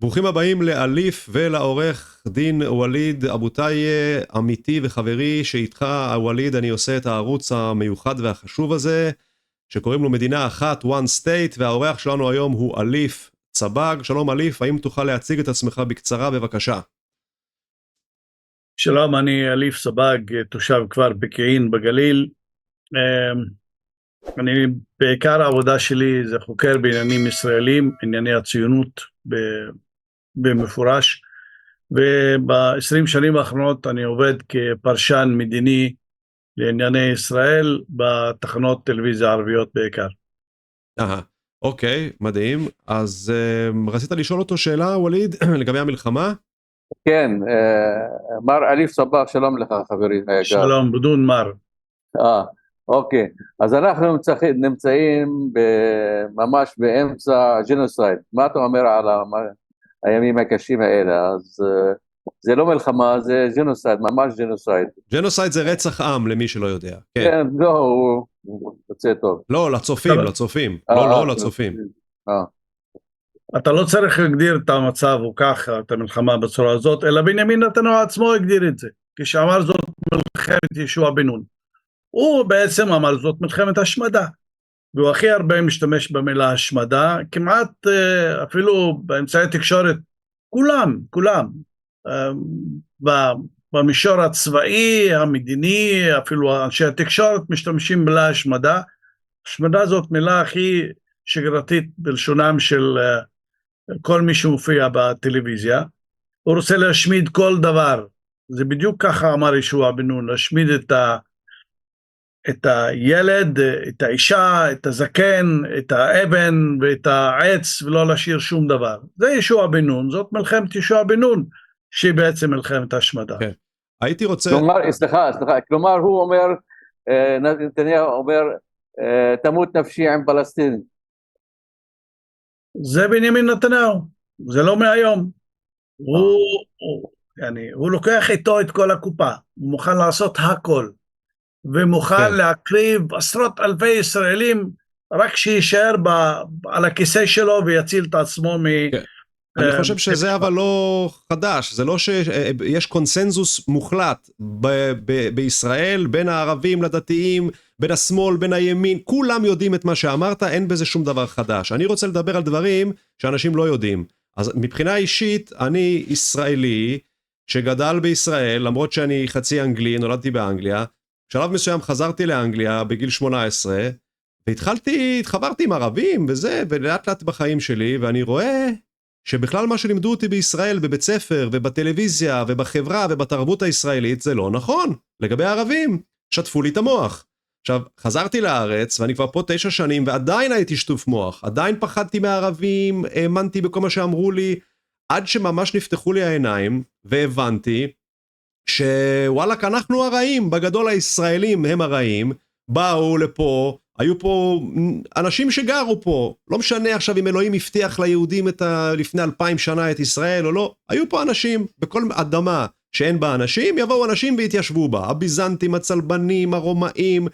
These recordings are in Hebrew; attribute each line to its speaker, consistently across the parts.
Speaker 1: ברוכים הבאים לאליף ולעורך דין ווליד אבו טיייה, עמיתי וחברי שאיתך ווליד אני עושה את הערוץ המיוחד והחשוב הזה שקוראים לו מדינה אחת one state, והעורך שלנו היום הוא אליף צבג. שלום אליף, האם תוכל להציג את עצמך בקצרה בבקשה?
Speaker 2: שלום, אני אליף סבג, תושב כפר פקיעין בגליל. אני בעיקר העבודה שלי זה חוקר בעניינים ישראלים, ענייני הציונות במפורש, וב-20 שנים האחרונות אני עובד כפרשן מדיני לענייני ישראל בתחנות טלוויזיה ערביות בעיקר.
Speaker 1: אוקיי, מדהים. אז רצית לשאול אותו שאלה ווליד לגבי המלחמה?
Speaker 3: כן, מר אליף סבח, שלום לך חברי.
Speaker 2: שלום, בדון מר.
Speaker 3: אוקיי, אז אנחנו נמצאים ממש באמצע ג'נוסייד. מה אתה אומר על הימים הקשים האלה? אז זה לא מלחמה, זה ג'נוסייד, ממש ג'נוסייד.
Speaker 1: ג'נוסייד זה רצח עם למי שלא יודע.
Speaker 3: כן, לא, הוא יוצא טוב.
Speaker 1: לא, לצופים. לא, לצופים.
Speaker 2: אתה לא צריך להגדיר את המצב או ככה, את המלחמה בצורה הזאת, אלא בנימין נתניהו עצמו הגדיר את זה, כשאמר זאת מלחמת יהושע בן נון. הוא בעצם אמר זאת מלחמת השמדה, והוא הכי הרבה משתמש במילה השמדה, כמעט אפילו באמצעי תקשורת, כולם, במישור הצבאי, המדיני, אפילו אנשי התקשורת משתמשים במילה השמדה. השמדה זאת מילה הכי שגרתית בלשונם של כל מי שמופיע בטלוויזיה. הוא רוצה להשמיד כל דבר, זה בדיוק ככה אמר יהושע בן נון, להשמיד את הילד, את האישה, את הזקן, את האבן ואת העץ, ולא להשאיר שום דבר. זה יהושע בן נון, זאת מלחמת יהושע בן נון, שהיא בעצם מלחמת השמדה.
Speaker 1: כן. הייתי רוצה...
Speaker 3: סליחה, כלומר הוא אומר, נתניהו אומר, תמות נפשי עם פלסטינים.
Speaker 2: זה בנימין נתניהו, זה לא מהיום. הוא לוקח איתו את כל הקופה, הוא מוכן לעשות הכל, ומוכן להקריב עשרות אלפי ישראלים, רק שישאר על הכיסא שלו ויציל את עצמו
Speaker 1: אני חושב שזה אבל לא חדש, זה לא שיש קונסנזוס מוחלט בישראל, בין הערבים לדתיים, בין השמאל, בין הימין, כולם יודעים את מה שאמרת, אין בזה שום דבר חדש. אני רוצה לדבר על דברים שאנשים לא יודעים. אז מבחינה אישית, אני ישראלי שגדל בישראל, למרות שאני חצי אנגלי, נולדתי באנגליה, בשלב מסוים חזרתי לאנגליה בגיל 18, התחברתי עם ערבים וזה, ולאט לאט בחיים שלי, ואני רואה שבכלל מה שלימדו אותי בישראל, בבית ספר ובטלוויזיה ובחברה ובתרבות הישראלית, זה לא נכון. לגבי הערבים, שטפו לי את המוח. עכשיו, חזרתי לארץ, ואני כבר פה 9 שנים, ועדיין הייתי שטוף מוח. עדיין פחדתי מהערבים, האמנתי בכל מה שאמרו לי, עד שממש נפתחו לי העיניים, והבנתי שוואלק, אנחנו הרעים, בגדול הישראלים הם הרעים, באו לפה, היו פה אנשים שגרו פה, לא משנה עכשיו אם אלוהים הבטיח ליהודים לפני 2000 שנה את ישראל או לא, היו פה אנשים, בכל אדמה שאין בה אנשים, יבואו אנשים והתיישבו בה, הביזנטים, הצלבנים, הרומאים,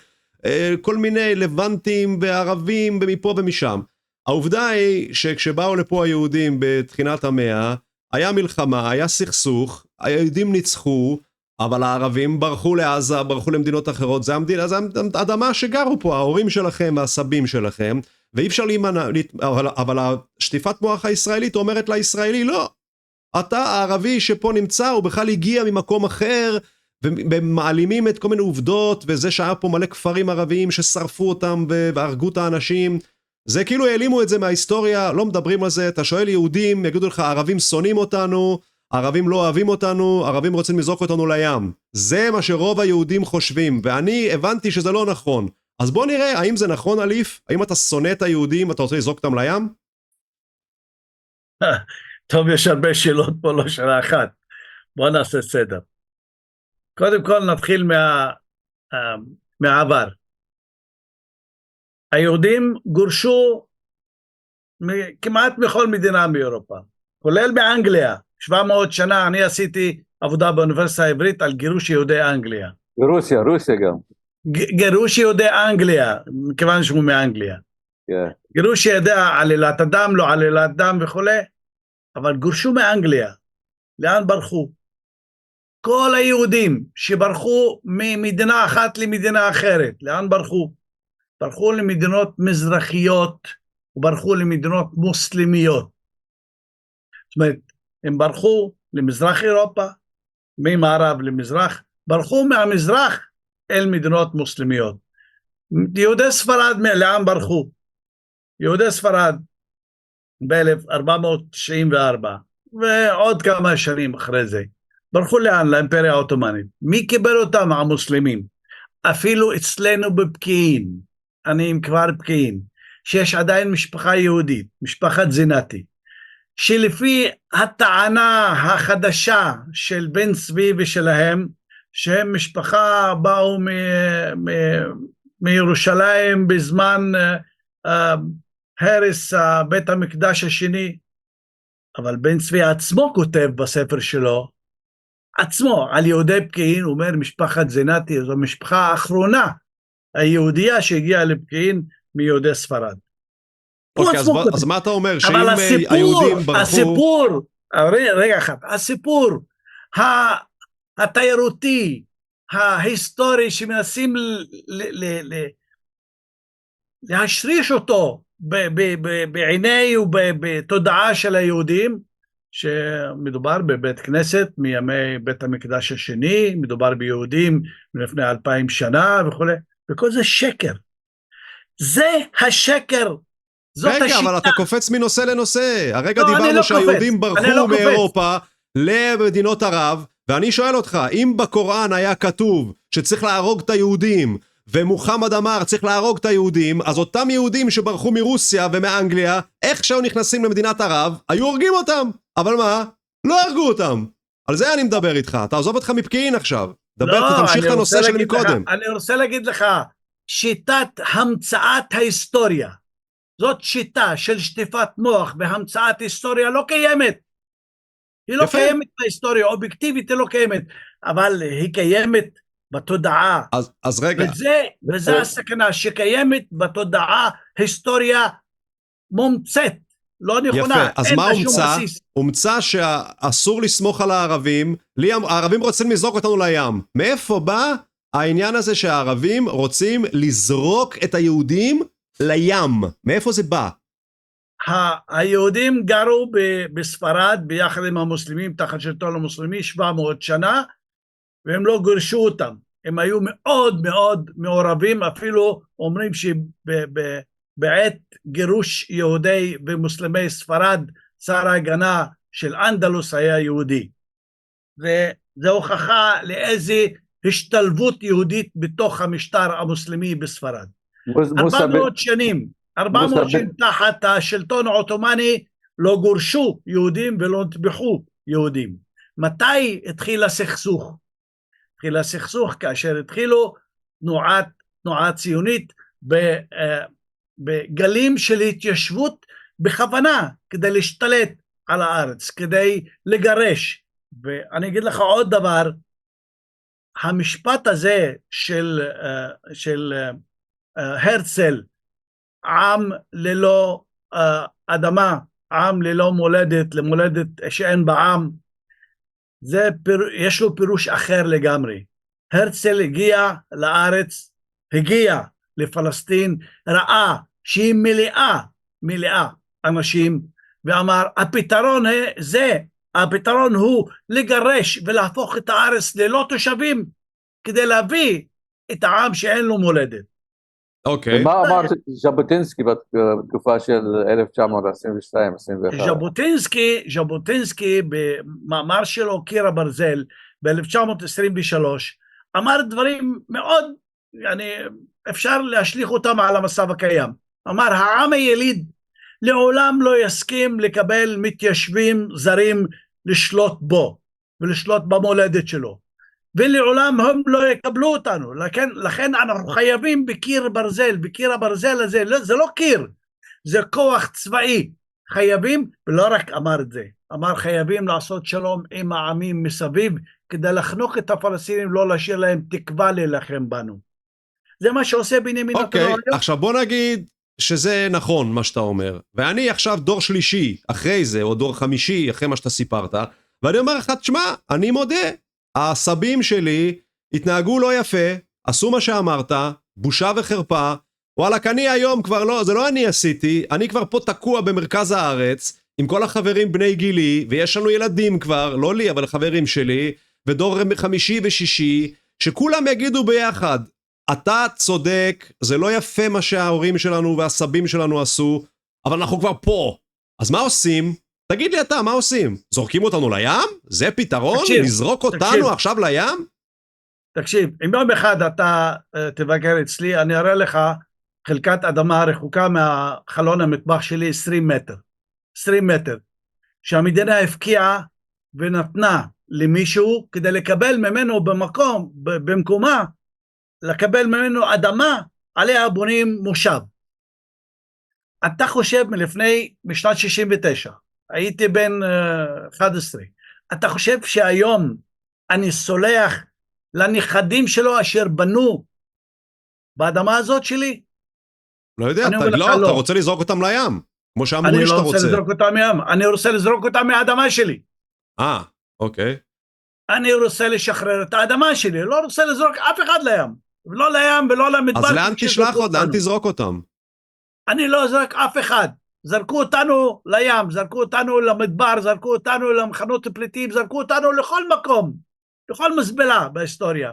Speaker 1: כל מיני לבנטים וערבים ומפה ומשם. העובדה היא שכשבאו לפה היהודים בתחינת המאה, היה מלחמה, היה סכסוך, היהודים ניצחו, אבל הערבים ברחו לעזה, ברחו למדינות אחרות, זה האדמה שגרו פה, ההורים שלכם והסבים שלכם, ואי אפשר להימנע, אבל השטיפת מוח הישראלית אומרת לישראלי, לא, אתה הערבי שפה נמצא, הוא בכלל הגיע ממקום אחר, ומעלימים את כל מיני עובדות, וזה שהיה פה מלא כפרים ערביים ששרפו אותם והרגו את האנשים, זה כאילו העלימו את זה מההיסטוריה, לא מדברים על זה, אתה שואל יהודים, יגידו לך, הערבים שונאים אותנו, הערבים לא אוהבים אותנו, הערבים רוצים לזרוק אותנו לים. זה מה שרוב היהודים חושבים, ואני הבנתי שזה לא נכון. אז בוא נראה, האם זה נכון אליף? האם אתה שונא את היהודים, אתה רוצה לזרוק אותם לים?
Speaker 2: טוב, יש הרבה שאלות פה, לא שאלה אחת. בוא נעשה סדר. קודם כל נתחיל מהעבר. היהודים גורשו כמעט בכל מדינה באירופה, כולל באנגליה. 700 שנה אני עשיתי עבודה באוניברסיטה העברית על גירוש יהודי אנגליה.
Speaker 3: רוסיה גם.
Speaker 2: גירוש יהודי אנגליה, מכיוון שהוא מאנגליה. גירוש יהודי עלילת הדם, לא עלילת דם וכו'. אבל גורשו מאנגליה. לאן ברחו? כל היהודים שברחו ממדינה אחת למדינה אחרת, לאן ברחו? ברחו למדינות מזרחיות, וברחו למדינות מוסלמיות. זאת אומרת, הם ברחו למזרח אירופה, ממערב למזרח, ברחו מהמזרח אל מדינות מוסלמיות. יהודי ספרד לאן ברחו? יהודי ספרד ב-1494 ועוד כמה שנים אחרי זה ברחו לאן? לאימפריה העות'מאנית. מי קיבל אותם? המוסלמים. אפילו אצלנו בפקיעין, אני כבר פקיעין, שיש עדיין משפחה יהודית, משפחת זינתי, שלפי הטענה החדשה של בן צבי ושלהם, שהם משפחה באו מירושלים בזמן הרס בית המקדש השני, אבל בן צבי עצמו כותב בספר שלו, עצמו, על יהודי פקיעין, הוא אומר משפחת זינתי, זו המשפחה האחרונה היהודייה שהגיעה לפקיעין מיהודי ספרד.
Speaker 1: אוקיי, אז מה אתה אומר? שאם היהודים ברחו...
Speaker 2: הסיפור התיירותי, ההיסטורי, שמנסים להשריש אותו בעיני ובתודעה של היהודים, שמדובר בבית כנסת מימי בית המקדש השני, מדובר ביהודים מלפני 2000 שנה וכו', וכל זה שקר. זה השקר.
Speaker 1: רגע, אבל אתה קופץ מנושא לנושא. הרגע דיברנו שהיהודים ברחו מאירופה למדינות ערב, ואני שואל אותך, אם בקוראן היה כתוב שצריך להרוג את היהודים, ומוחמד אמר צריך להרוג את היהודים, אז אותם יהודים שברחו מרוסיה ומאנגליה, איך שהיו נכנסים למדינת ערב, היו הורגים אותם. אבל מה? לא הרגו אותם. על זה אני מדבר איתך. תעזוב אותך מפקיעין עכשיו. תמשיך את הנושא של מקודם.
Speaker 2: אני רוצה להגיד לך, שיטת המצאת ההיסטוריה, זאת שיטה של שטיפת מוח והמצאת היסטוריה לא קיימת. היא לא קיימת בהיסטוריה, אובייקטיבית היא לא קיימת, אבל היא קיימת בתודעה.
Speaker 1: אז רגע.
Speaker 2: וזה הסכנה, שקיימת בתודעה היסטוריה מומצאת, לא נכונה.
Speaker 1: יפה, אז מה הומצא? הומצא שאסור לסמוך על הערבים, הערבים רוצים לזרוק אותנו לים. מאיפה בא העניין הזה שהערבים רוצים לזרוק את היהודים לים? מאיפה זה בא?
Speaker 2: היהודים גרו בספרד ביחד עם המוסלמים, תחת שלטון המוסלמי 700 שנה, והם לא גורשו אותם. הם היו מאוד מאוד מעורבים, אפילו אומרים שבעת גירוש יהודי ומוסלמי ספרד, שר ההגנה של אנדלוס היה יהודי. וזה הוכחה לאיזה השתלבות יהודית בתוך המשטר המוסלמי בספרד. 400 שנים תחת השלטון העות'מאני לא גורשו יהודים ולא נטבחו יהודים. מתי התחיל הסכסוך? התחיל הסכסוך כאשר התחילו תנועה ציונית בגלים של התיישבות בכוונה כדי להשתלט על הארץ, כדי לגרש. ואני אגיד לך עוד דבר, המשפט הזה של הרצל, עם ללא אדמה, עם ללא מולדת, למולדת שאין בעם, יש לו פירוש אחר לגמרי. הרצל הגיע לארץ, הגיע לפלסטין, ראה שהיא מלאה אנשים, ואמר, הפתרון הוא לגרש ולהפוך את הארץ ללא תושבים, כדי להביא את העם שאין לו מולדת.
Speaker 1: אוקיי.
Speaker 3: ומה אמר ז'בוטינסקי בתקופה של 1922-21?
Speaker 2: ז'בוטינסקי במאמר שלו קיר הברזל ב-1923 אמר דברים מאוד, אפשר להשליך אותם על המצב הקיים. אמר, העם היליד לעולם לא יסכים לקבל מתיישבים זרים לשלוט בו ולשלוט במולדת שלו, ולעולם הם לא יקבלו אותנו. לכן אנחנו חייבים בקיר ברזל. בקיר הברזל הזה, זה לא קיר, זה כוח צבאי. חייבים, ולא רק אמר את זה, אמר חייבים לעשות שלום עם העמים מסביב, כדי לחנוק את הפלסטינים, לא להשאיר להם תקווה להילחם בנו. זה מה שעושה בנימין נתניהו.
Speaker 1: אוקיי, עכשיו בוא נגיד שזה נכון מה שאתה אומר, ואני עכשיו דור שלישי אחרי זה, או דור חמישי אחרי מה שאתה סיפרת, ואני אומר לך, תשמע, אני מודה, הסבים שלי התנהגו לא יפה, עשו מה שאמרת, בושה וחרפה, וואלה, אני היום כבר לא, זה לא אני עשיתי, אני כבר פה תקוע במרכז הארץ, עם כל החברים בני גילי, ויש לנו ילדים כבר, לא לי, אבל חברים שלי, ודור חמישי ושישי, שכולם יגידו ביחד, אתה צודק, זה לא יפה מה שההורים שלנו והסבים שלנו עשו, אבל אנחנו כבר פה. אז מה עושים? תגיד לי אתה, מה עושים? זורקים אותנו לים? זה פתרון?
Speaker 2: תקשיב,
Speaker 1: לזרוק אותנו
Speaker 2: תקשיב.
Speaker 1: עכשיו לים?
Speaker 2: תקשיב, אם יום אחד אתה תבקר אצלי, אני אראה לך חלקת אדמה רחוקה מהחלון המטבח שלי 20 מטר. 20 מטר. שהמדינה הפקיעה ונתנה למישהו כדי לקבל ממנו במקומה, לקבל ממנו אדמה, עליה בונים מושב. אתה חושב משנת 69, הייתי בן 11, אתה חושב שהיום אני סולח לנכדים שלו אשר בנו באדמה הזאת שלי?
Speaker 1: לא יודע, אתה רוצה לזרוק אותם לים, כמו שאמרו לי שאתה רוצה.
Speaker 2: אני לא רוצה לזרוק אותם מים, אני רוצה לזרוק אותם מהאדמה שלי.
Speaker 1: אוקיי.
Speaker 2: אני רוצה לשחרר את האדמה שלי, לא רוצה לזרוק אף אחד לים. לא לים ולא למדבר.
Speaker 1: אז לאן תשלח עוד? לאן תזרוק אותם?
Speaker 2: אני לא זרק אף אחד. זרקו אותנו לים, זרקו אותנו למדבר, זרקו אותנו למחנות פליטים, זרקו אותנו לכל מקום, לכל מזבלה בהיסטוריה.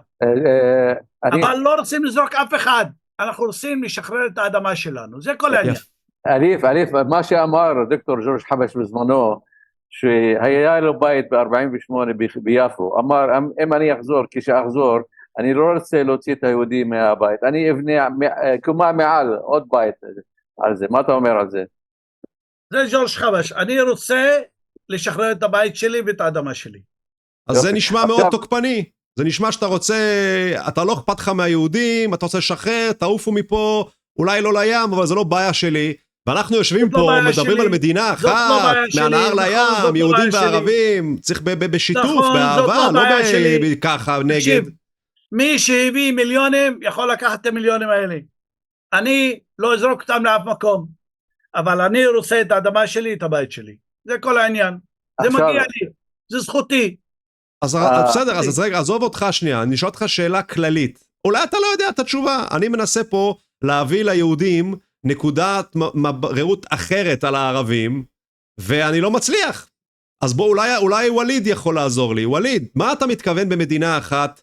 Speaker 2: אבל לא רוצים לזרוק אף אחד. אנחנו רוצים לשחרר את האדמה שלנו. זה כל העניין.
Speaker 3: אליף, מה שאמר דוקטור ג'ורג' חבש בזמנו, שהיה לו בית ב-48 ביפו, אמר, אם אני אחזור, כשאחזור, אני לא רוצה להוציא את היהודים מהבית, אני אבנה קומה מעל עוד בית על זה. מה אתה אומר על זה?
Speaker 2: זה ג'ורג' חבש, אני רוצה לשחרר את הבית שלי ואת האדמה שלי.
Speaker 1: אז זה נשמע מאוד תוקפני, זה נשמע שאתה רוצה, אתה לא אכפת לך מהיהודים, אתה רוצה לשחרר, תעופו מפה, אולי לא לים, אבל זה לא בעיה שלי, ואנחנו יושבים פה, מדברים על מדינה אחת, מהנהר לים, יהודים וערבים, צריך בשיתוף, באהבה, לא ככה נגד.
Speaker 2: מי שהביא מיליונים יכול לקחת את המיליונים האלה. אני לא אזרוק אותם לאף מקום, אבל אני רוצה את האדמה שלי, את הבית שלי. זה כל העניין. זה מגיע לי, זה זכותי.
Speaker 1: אז בסדר, אז רגע, עזוב אותך שנייה, אני אשאל אותך שאלה כללית. אולי אתה לא יודע את התשובה, אני מנסה פה להביא ליהודים נקודת ראות אחרת על הערבים, ואני לא מצליח. אז בוא, אולי וליד יכול לעזור לי. וליד, מה אתה מתכוון במדינה אחת,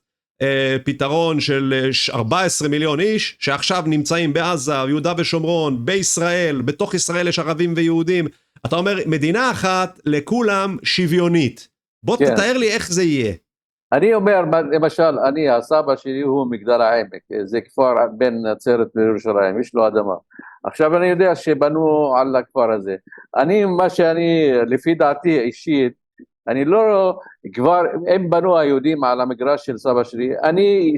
Speaker 1: פתרון של 14 מיליון איש, שעכשיו נמצאים בעזה, יהודה ושומרון, בישראל, בתוך ישראל יש ערבים ויהודים, אתה אומר, מדינה אחת לכולם שוויונית. בוא תתאר לי איך זה יהיה.
Speaker 3: אני אומר, למשל, הסבא שלי הוא מגדל העמק, זה כפר בין נצרת לירושלים, יש לו אדמה. עכשיו אני יודע שבנו על הכפר הזה. מה שאני, לפי דעתי אישית, אני לא, כבר, אם בנו היהודים על המגרש של סבא שלי, אני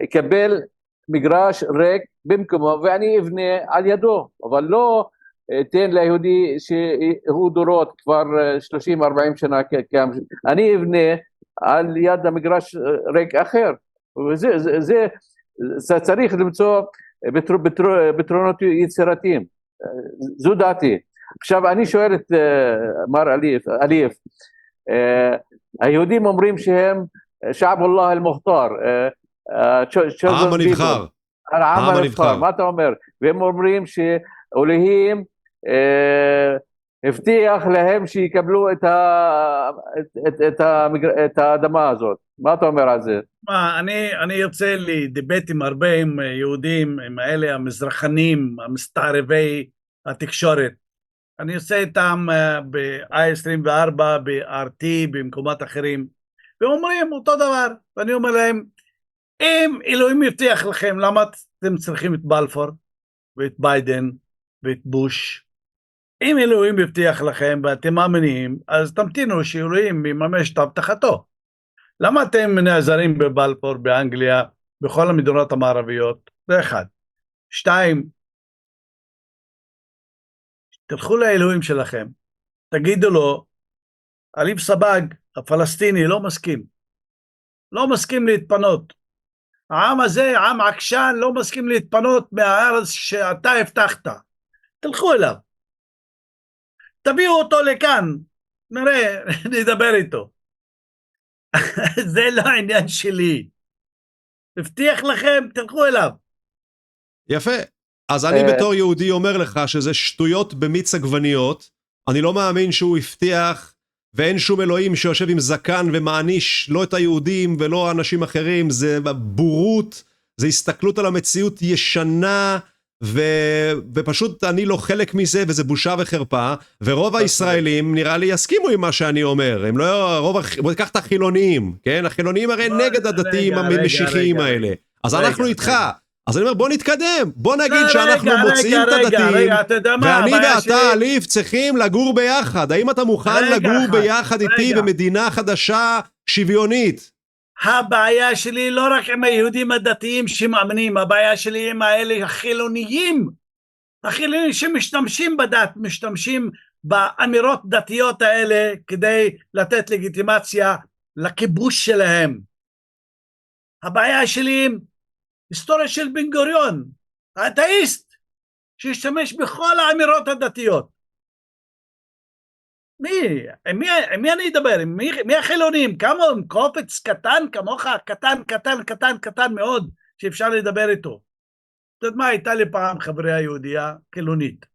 Speaker 3: אקבל מגרש ריק במקומו, ואני אבנה על ידו, אבל לא תן ליהודי שהוא דורות כבר 30-40 שנה, אני אבנה על יד המגרש ריק אחר, וזה צריך למצוא פתרונות יצירתיים, זו דעתי. עכשיו אני שואל את מר אליף, היהודים אומרים שהם שעב אללה אל-מוכתר,
Speaker 1: העם הנבחר,
Speaker 3: העם הנבחר, מה אתה אומר? והם אומרים שאלוהים הבטיח להם שיקבלו את האדמה הזאת. מה אתה אומר על זה?
Speaker 2: אני יוצא לי דיבט עם הרבה עם יהודים, עם אלה המזרחנים, המסתערבי התקשורת. אני יוצא איתם ב-I24, ב-RT, במקומות אחרים, ואומרים אותו דבר, ואני אומר להם, אם אלוהים יבטיח לכם, למה אתם צריכים את בלפור, ואת ביידן, ואת בוש? אם אלוהים יבטיח לכם, ואתם מאמינים, אז תמתינו שאלוהים יממש את הבטחתו. למה אתם נעזרים בבלפור, באנגליה, בכל המדינות המערביות? זה אחד. 2, תלכו לאלוהים שלכם, תגידו לו, אליף סבג, הפלסטיני, לא מסכים להתפנות. העם הזה עם עקשן, לא מסכים להתפנות מהארץ שאתה הבטחת. תלכו אליו. תביאו אותו לכאן, נראה, נדבר איתו. זה לא העניין שלי. הבטיח לכם, תלכו אליו.
Speaker 1: יפה. אז אני בתור יהודי אומר לך שזה שטויות במיץ עגבניות. אני לא מאמין שהוא הבטיח, ואין שום אלוהים שיושב עם זקן ומעניש לא את היהודים ולא אנשים אחרים. זה בורות, זה הסתכלות על המציאות ישנה, ופשוט אני לא חלק מזה, וזה בושה וחרפה. ורוב הישראלים נראה לי יסכימו עם מה שאני אומר. הם לא, בוא ניקח את החילוניים, כן? החילוניים הרי נגד הדתיים המשיחיים האלה. אז אנחנו איתך. אז אני אומר, בוא נתקדם, בוא נגיד שאנחנו מוצאים את הדתיים, ואני ואתה, אליף, צריכים לגור ביחד. האם אתה מוכן לגור ביחד איתי במדינה חדשה שוויונית?
Speaker 2: הבעיה שלי לא רק עם היהודים הדתיים שמאמינים, הבעיה שלי עם האלה החילוניים, החילונים שמשתמשים בדת, משתמשים באמירות דתיות האלה כדי לתת לגיטימציה לכיבוש שלהם. הבעיה שלי עם היסטוריה של בן גוריון, האתאיסט, שהשתמש בכל האמירות הדתיות. מי אני אדבר? מי החילונים? כמה קופץ קטן כמוך, קטן מאוד, שאפשר לדבר איתו. אתה יודע מה, הייתה לי פעם חברה יהודייה חילונית.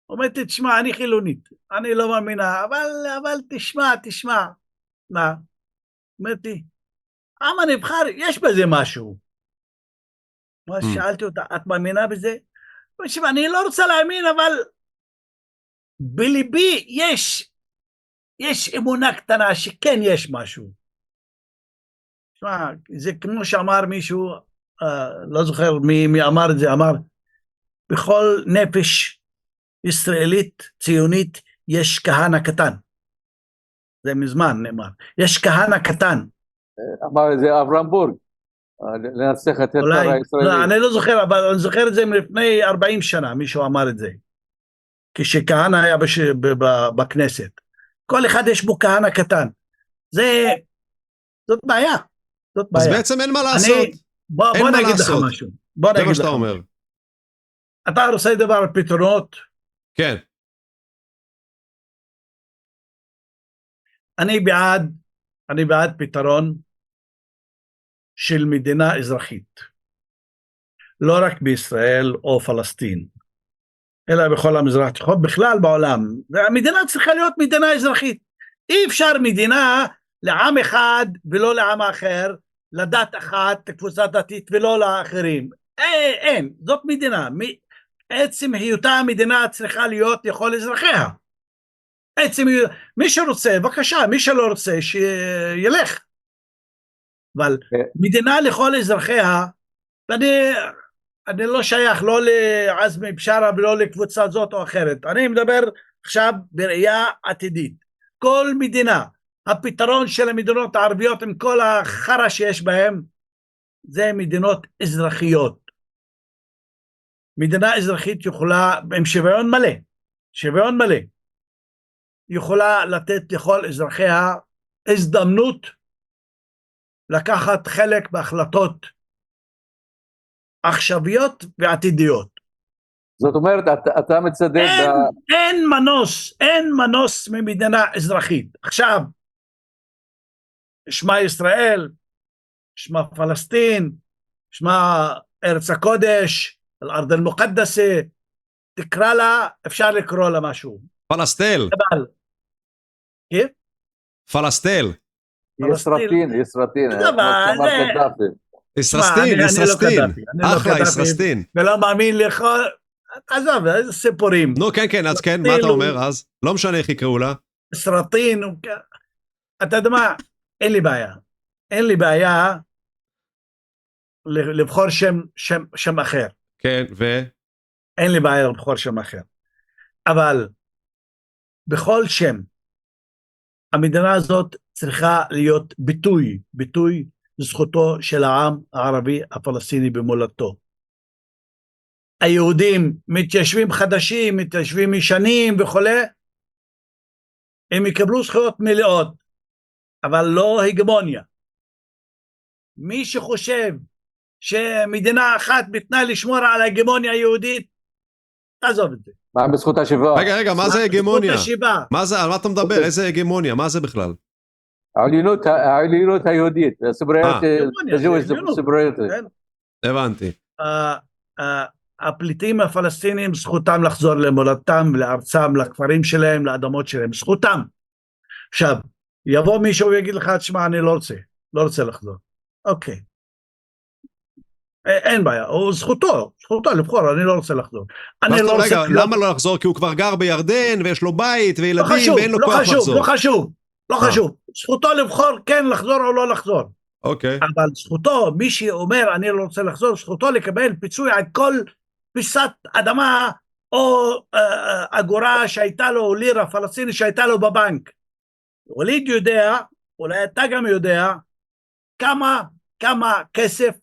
Speaker 2: אומרת לי, תשמע, אני חילונית, אני לא מאמינה, אבל תשמע. מה? אומרת לי, עם הנבחר, יש בזה משהו. מה שאלתי אותה, את מאמינה בזה? אני לא רוצה להאמין, אבל בליבי יש אמונה קטנה שכן יש משהו. תשמע, זה כמו שאמר מישהו, לא זוכר מי אמר את זה, אמר, בכל נפש ישראלית ציונית יש כהנא קטן. זה מזמן נאמר, יש כהנא קטן.
Speaker 3: אמר את זה אברהם בורג. לנצח את היתר הישראלי.
Speaker 2: אני לא זוכר, אבל אני זוכר את זה מלפני 40 שנה, מישהו אמר את זה. כשכהנא היה בכנסת. כל אחד יש בו כהנא קטן. זאת בעיה.
Speaker 1: אז בעצם אין מה לעשות.
Speaker 2: בוא נגיד לך משהו.
Speaker 1: זה מה שאתה אומר.
Speaker 2: אתה רוצה לדבר על פתרונות?
Speaker 1: כן.
Speaker 2: אני בעד פתרון של מדינה אזרחית, לא רק בישראל או פלסטין, אלא בכל המזרח התיכון, בכלל בעולם. המדינה צריכה להיות מדינה אזרחית. אי אפשר מדינה לעם אחד ולא לעם אחר, לדת אחת, קבוצה דתית ולא לאחרים. אין, זאת מדינה. עצם היותה המדינה צריכה להיות לכל אזרחיה. מי שרוצה, בבקשה, מי שלא רוצה, שילך. אבל מדינה לכל אזרחיה, ואני לא שייך לא לעזמי בשארה ולא לקבוצה זאת או אחרת, אני מדבר עכשיו בראייה עתידית. כל מדינה, הפתרון של המדינות הערביות עם כל החרה שיש בהם, זה מדינות אזרחיות. מדינה אזרחית יכולה, עם שוויון מלא, יכולה לתת לכל אזרחיה הזדמנות לקחת חלק בהחלטות עכשוויות ועתידיות.
Speaker 3: זאת אומרת, אתה מצדד
Speaker 2: אין מנוס ממדינה אזרחית. עכשיו, שמה ישראל, שמה פלסטין, שמה ארץ הקודש, אל-ארד אל-מוקדסה, תקרא לה, אפשר לקרוא לה משהו.
Speaker 1: פלסטל.
Speaker 2: כן?
Speaker 1: פלסטל.
Speaker 3: ישראטין.
Speaker 1: ישראסטין. אחלה, ישראסטין.
Speaker 2: ולא מאמין לכל, עזוב, איזה סיפורים.
Speaker 1: נו, כן, אז כן, מה אתה אומר אז? לא משנה איך יקראו לה.
Speaker 2: ישראטין, אתה יודע מה, אין לי בעיה לבחור שם אחר.
Speaker 1: כן,
Speaker 2: אין לי בעיה לבחור שם אחר. אבל בכל שם, המדינה הזאת צריכה להיות ביטוי זכותו של העם הערבי הפלסטיני במולדתו. היהודים מתיישבים חדשים, מתיישבים ישנים וכולי, הם יקבלו זכויות מלאות, אבל לא הגמוניה. מי שחושב שמדינה אחת בתנאי לשמור על ההגמוניה היהודית, תעזוב את זה.
Speaker 3: מה בזכות השיבה?
Speaker 1: רגע, מה זה הגמוניה?
Speaker 2: זכות השיבה.
Speaker 1: מה זה, על מה אתה מדבר? איזה הגמוניה? מה זה בכלל?
Speaker 3: העליונות היהודית, סוברניטי.
Speaker 2: כן.
Speaker 1: הבנתי.
Speaker 2: הפליטים הפלסטינים זכותם לחזור למולדתם, לארצם, לכפרים שלהם, לאדמות שלהם, זכותם. עכשיו, יבוא מישהו ויגיד לך, תשמע, אני לא רוצה לחזור. אוקיי. אין בעיה, או זכותו לבחור, אני לא רוצה לחזור.
Speaker 1: רגע, למה לא לחזור? כי הוא כבר גר בירדן, ויש לו בית, וילדים, ואין לו כוח לחזור.
Speaker 2: לא חשוב. זכותו לבחור כן לחזור או לא לחזור.
Speaker 1: אוקיי.
Speaker 2: אבל זכותו, מי שאומר אני לא רוצה לחזור, זכותו לקבל פיצוי על כל פיסת אדמה או אגורה שהייתה לו, או לירה פלסטינית שהייתה לו בבנק. וליד יודע, אולי אתה גם יודע, כמה כסף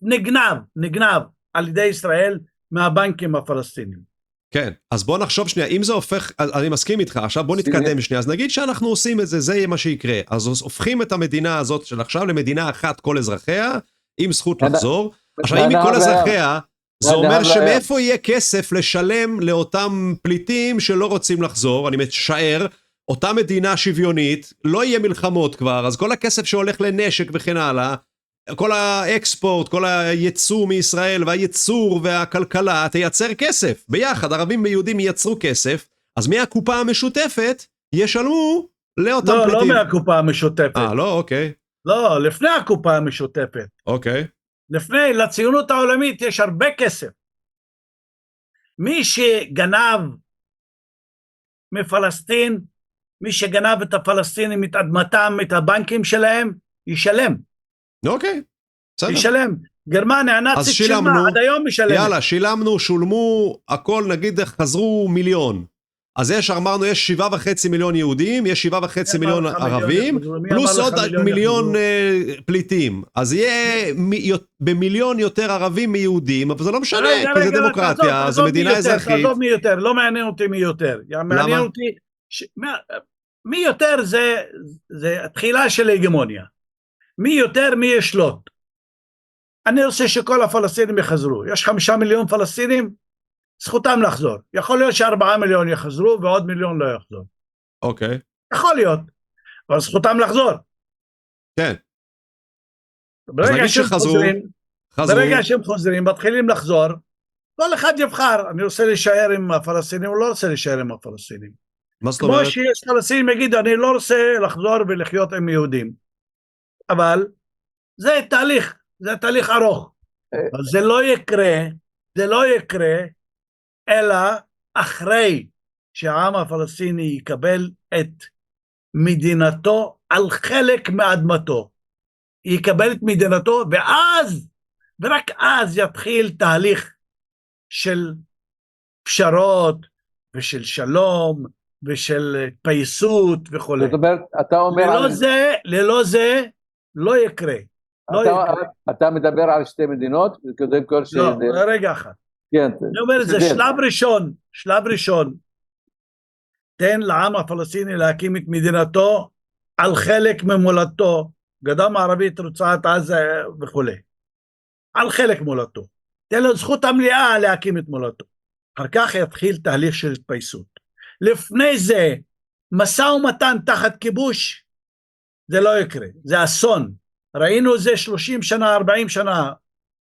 Speaker 2: נגנב על ידי ישראל מהבנקים הפלסטינים.
Speaker 1: כן, אז בוא נחשוב שנייה, אם זה הופך, אני מסכים איתך, עכשיו בוא נתקדם שנייה, אז נגיד שאנחנו עושים את זה, זה יהיה מה שיקרה, אז הופכים את המדינה הזאת של עכשיו למדינה אחת כל אזרחיה, עם זכות לחזור, עכשיו אם מכל אזרחיה, זה אומר שמאיפה יהיה כסף לשלם לאותם פליטים שלא רוצים לחזור, אני משער, אותה מדינה שוויונית, לא יהיה מלחמות כבר, אז כל הכסף שהולך לנשק וכן הלאה, כל האקספורט, כל הייצור מישראל והייצור והכלכלה תייצר כסף. ביחד, ערבים ויהודים ייצרו כסף, אז מהקופה המשותפת ישלמו לאותם פליטים.
Speaker 2: לא מהקופה המשותפת.
Speaker 1: לא, אוקיי.
Speaker 2: לא, לפני הקופה המשותפת.
Speaker 1: אוקיי.
Speaker 2: לציונות העולמית יש הרבה כסף. מי שגנב מפלסטין, מי שגנב את הפלסטינים, את אדמתם, את הבנקים שלהם, ישלם.
Speaker 1: אוקיי, בסדר.
Speaker 2: ישלם. גרמניה הנאצית שילמה, עד היום משלמת.
Speaker 1: יאללה, שולמו, הכל נגיד חזרו מיליון. אז אמרנו, יש 7.5 מיליון יהודים, יש 7.5 מיליון ערבים, פלוס עוד מיליון פליטים. אז יהיה במיליון יותר ערבים מיהודים, אבל זה לא משנה, כי זה דמוקרטיה, זה מדינה אזרחית.
Speaker 2: תעזוב מי יותר, לא מעניין אותי מי יותר. מעניין אותי, מי יותר זה התחילה של ההגמוניה. מי יותר, מי ישלוט. אני רוצה שכל הפלסטינים יחזרו. יש 5 מיליון פלסטינים, זכותם לחזור. יכול להיות ש4 מיליון יחזרו, ועוד מיליון לא יחזור.
Speaker 1: אוקיי.
Speaker 2: יכול להיות, אבל זכותם לחזור.
Speaker 1: כן.
Speaker 2: ברגע שהם חוזרים, מתחילים לחזור, כל אחד יבחר, אני רוצה להישאר עם הפלסטינים, או לא רוצה להישאר עם הפלסטינים.
Speaker 1: מה זאת אומרת?
Speaker 2: כמו שיש פלסטינים יגידו, אני לא רוצה לחזור ולחיות עם יהודים. אבל זה תהליך ארוך. אבל זה לא יקרה, אלא אחרי שהעם הפלסטיני יקבל את מדינתו על חלק מאדמתו. יקבל את מדינתו, ורק אז יתחיל תהליך של פשרות, ושל שלום, ושל פייסות וכו'.
Speaker 3: זאת אומרת, אתה אומר...
Speaker 2: ללא זה לא יקרה.
Speaker 3: אתה מדבר על שתי מדינות? קודם כל
Speaker 2: לא, רגע אחד.
Speaker 3: כן.
Speaker 2: אני אומר, זה שלב ראשון. תן לעם הפלסטיני להקים את מדינתו על חלק ממולדתו, גדה מערבית, רצועת עזה וכו'. על חלק מולדתו. תן לו זכות המלאה להקים את מולדתו. אחר כך יתחיל תהליך של התפייסות. לפני זה, משא ומתן תחת כיבוש, זה לא יקרה, זה אסון. ראינו זה 30 שנה, 40 שנה,